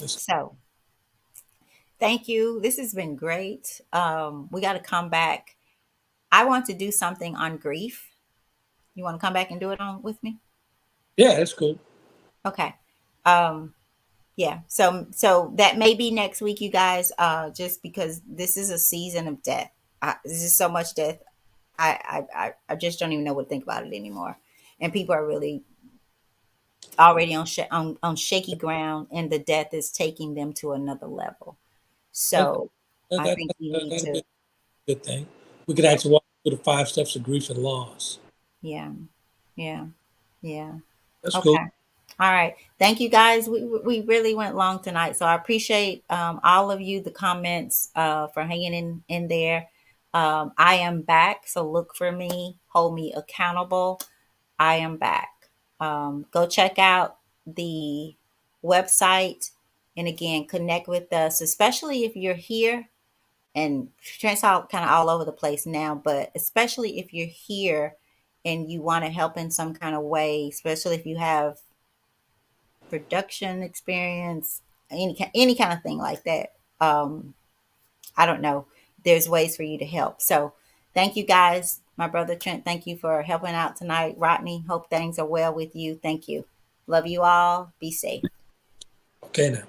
It's, So thank you. This has been great. We got to come back. I want to do something on grief. You want to come back and do it on with me? yeah, that's cool. Okay. Um, yeah. So that may be next week, you guys. Just because this is a season of death. This is so much death. I just don't even know what to think about it anymore. And people are really already on shaky ground, and the death is taking them to another level. Okay. So I think we need That'll be to. a good thing. We could actually walk through the 5 steps of grief and loss. Yeah, yeah, yeah. That's cool. Okay. All right. Thank you guys. We really went long tonight. So I appreciate all of you, the comments for hanging in there. I am back. So look for me. Hold me accountable. I am back. Go check out the website. And again, connect with us, especially if you're here and Trent's all kind of all over the place now, but especially if you're here and you want to help in some kind of way, especially if you have production experience, any kind of thing like that. I don't know. There's ways for you to help. So thank you guys. My brother Trent, thank you for helping out tonight. Rodney, hope things are well with you. Thank you. Love you all. Be safe. Okay now.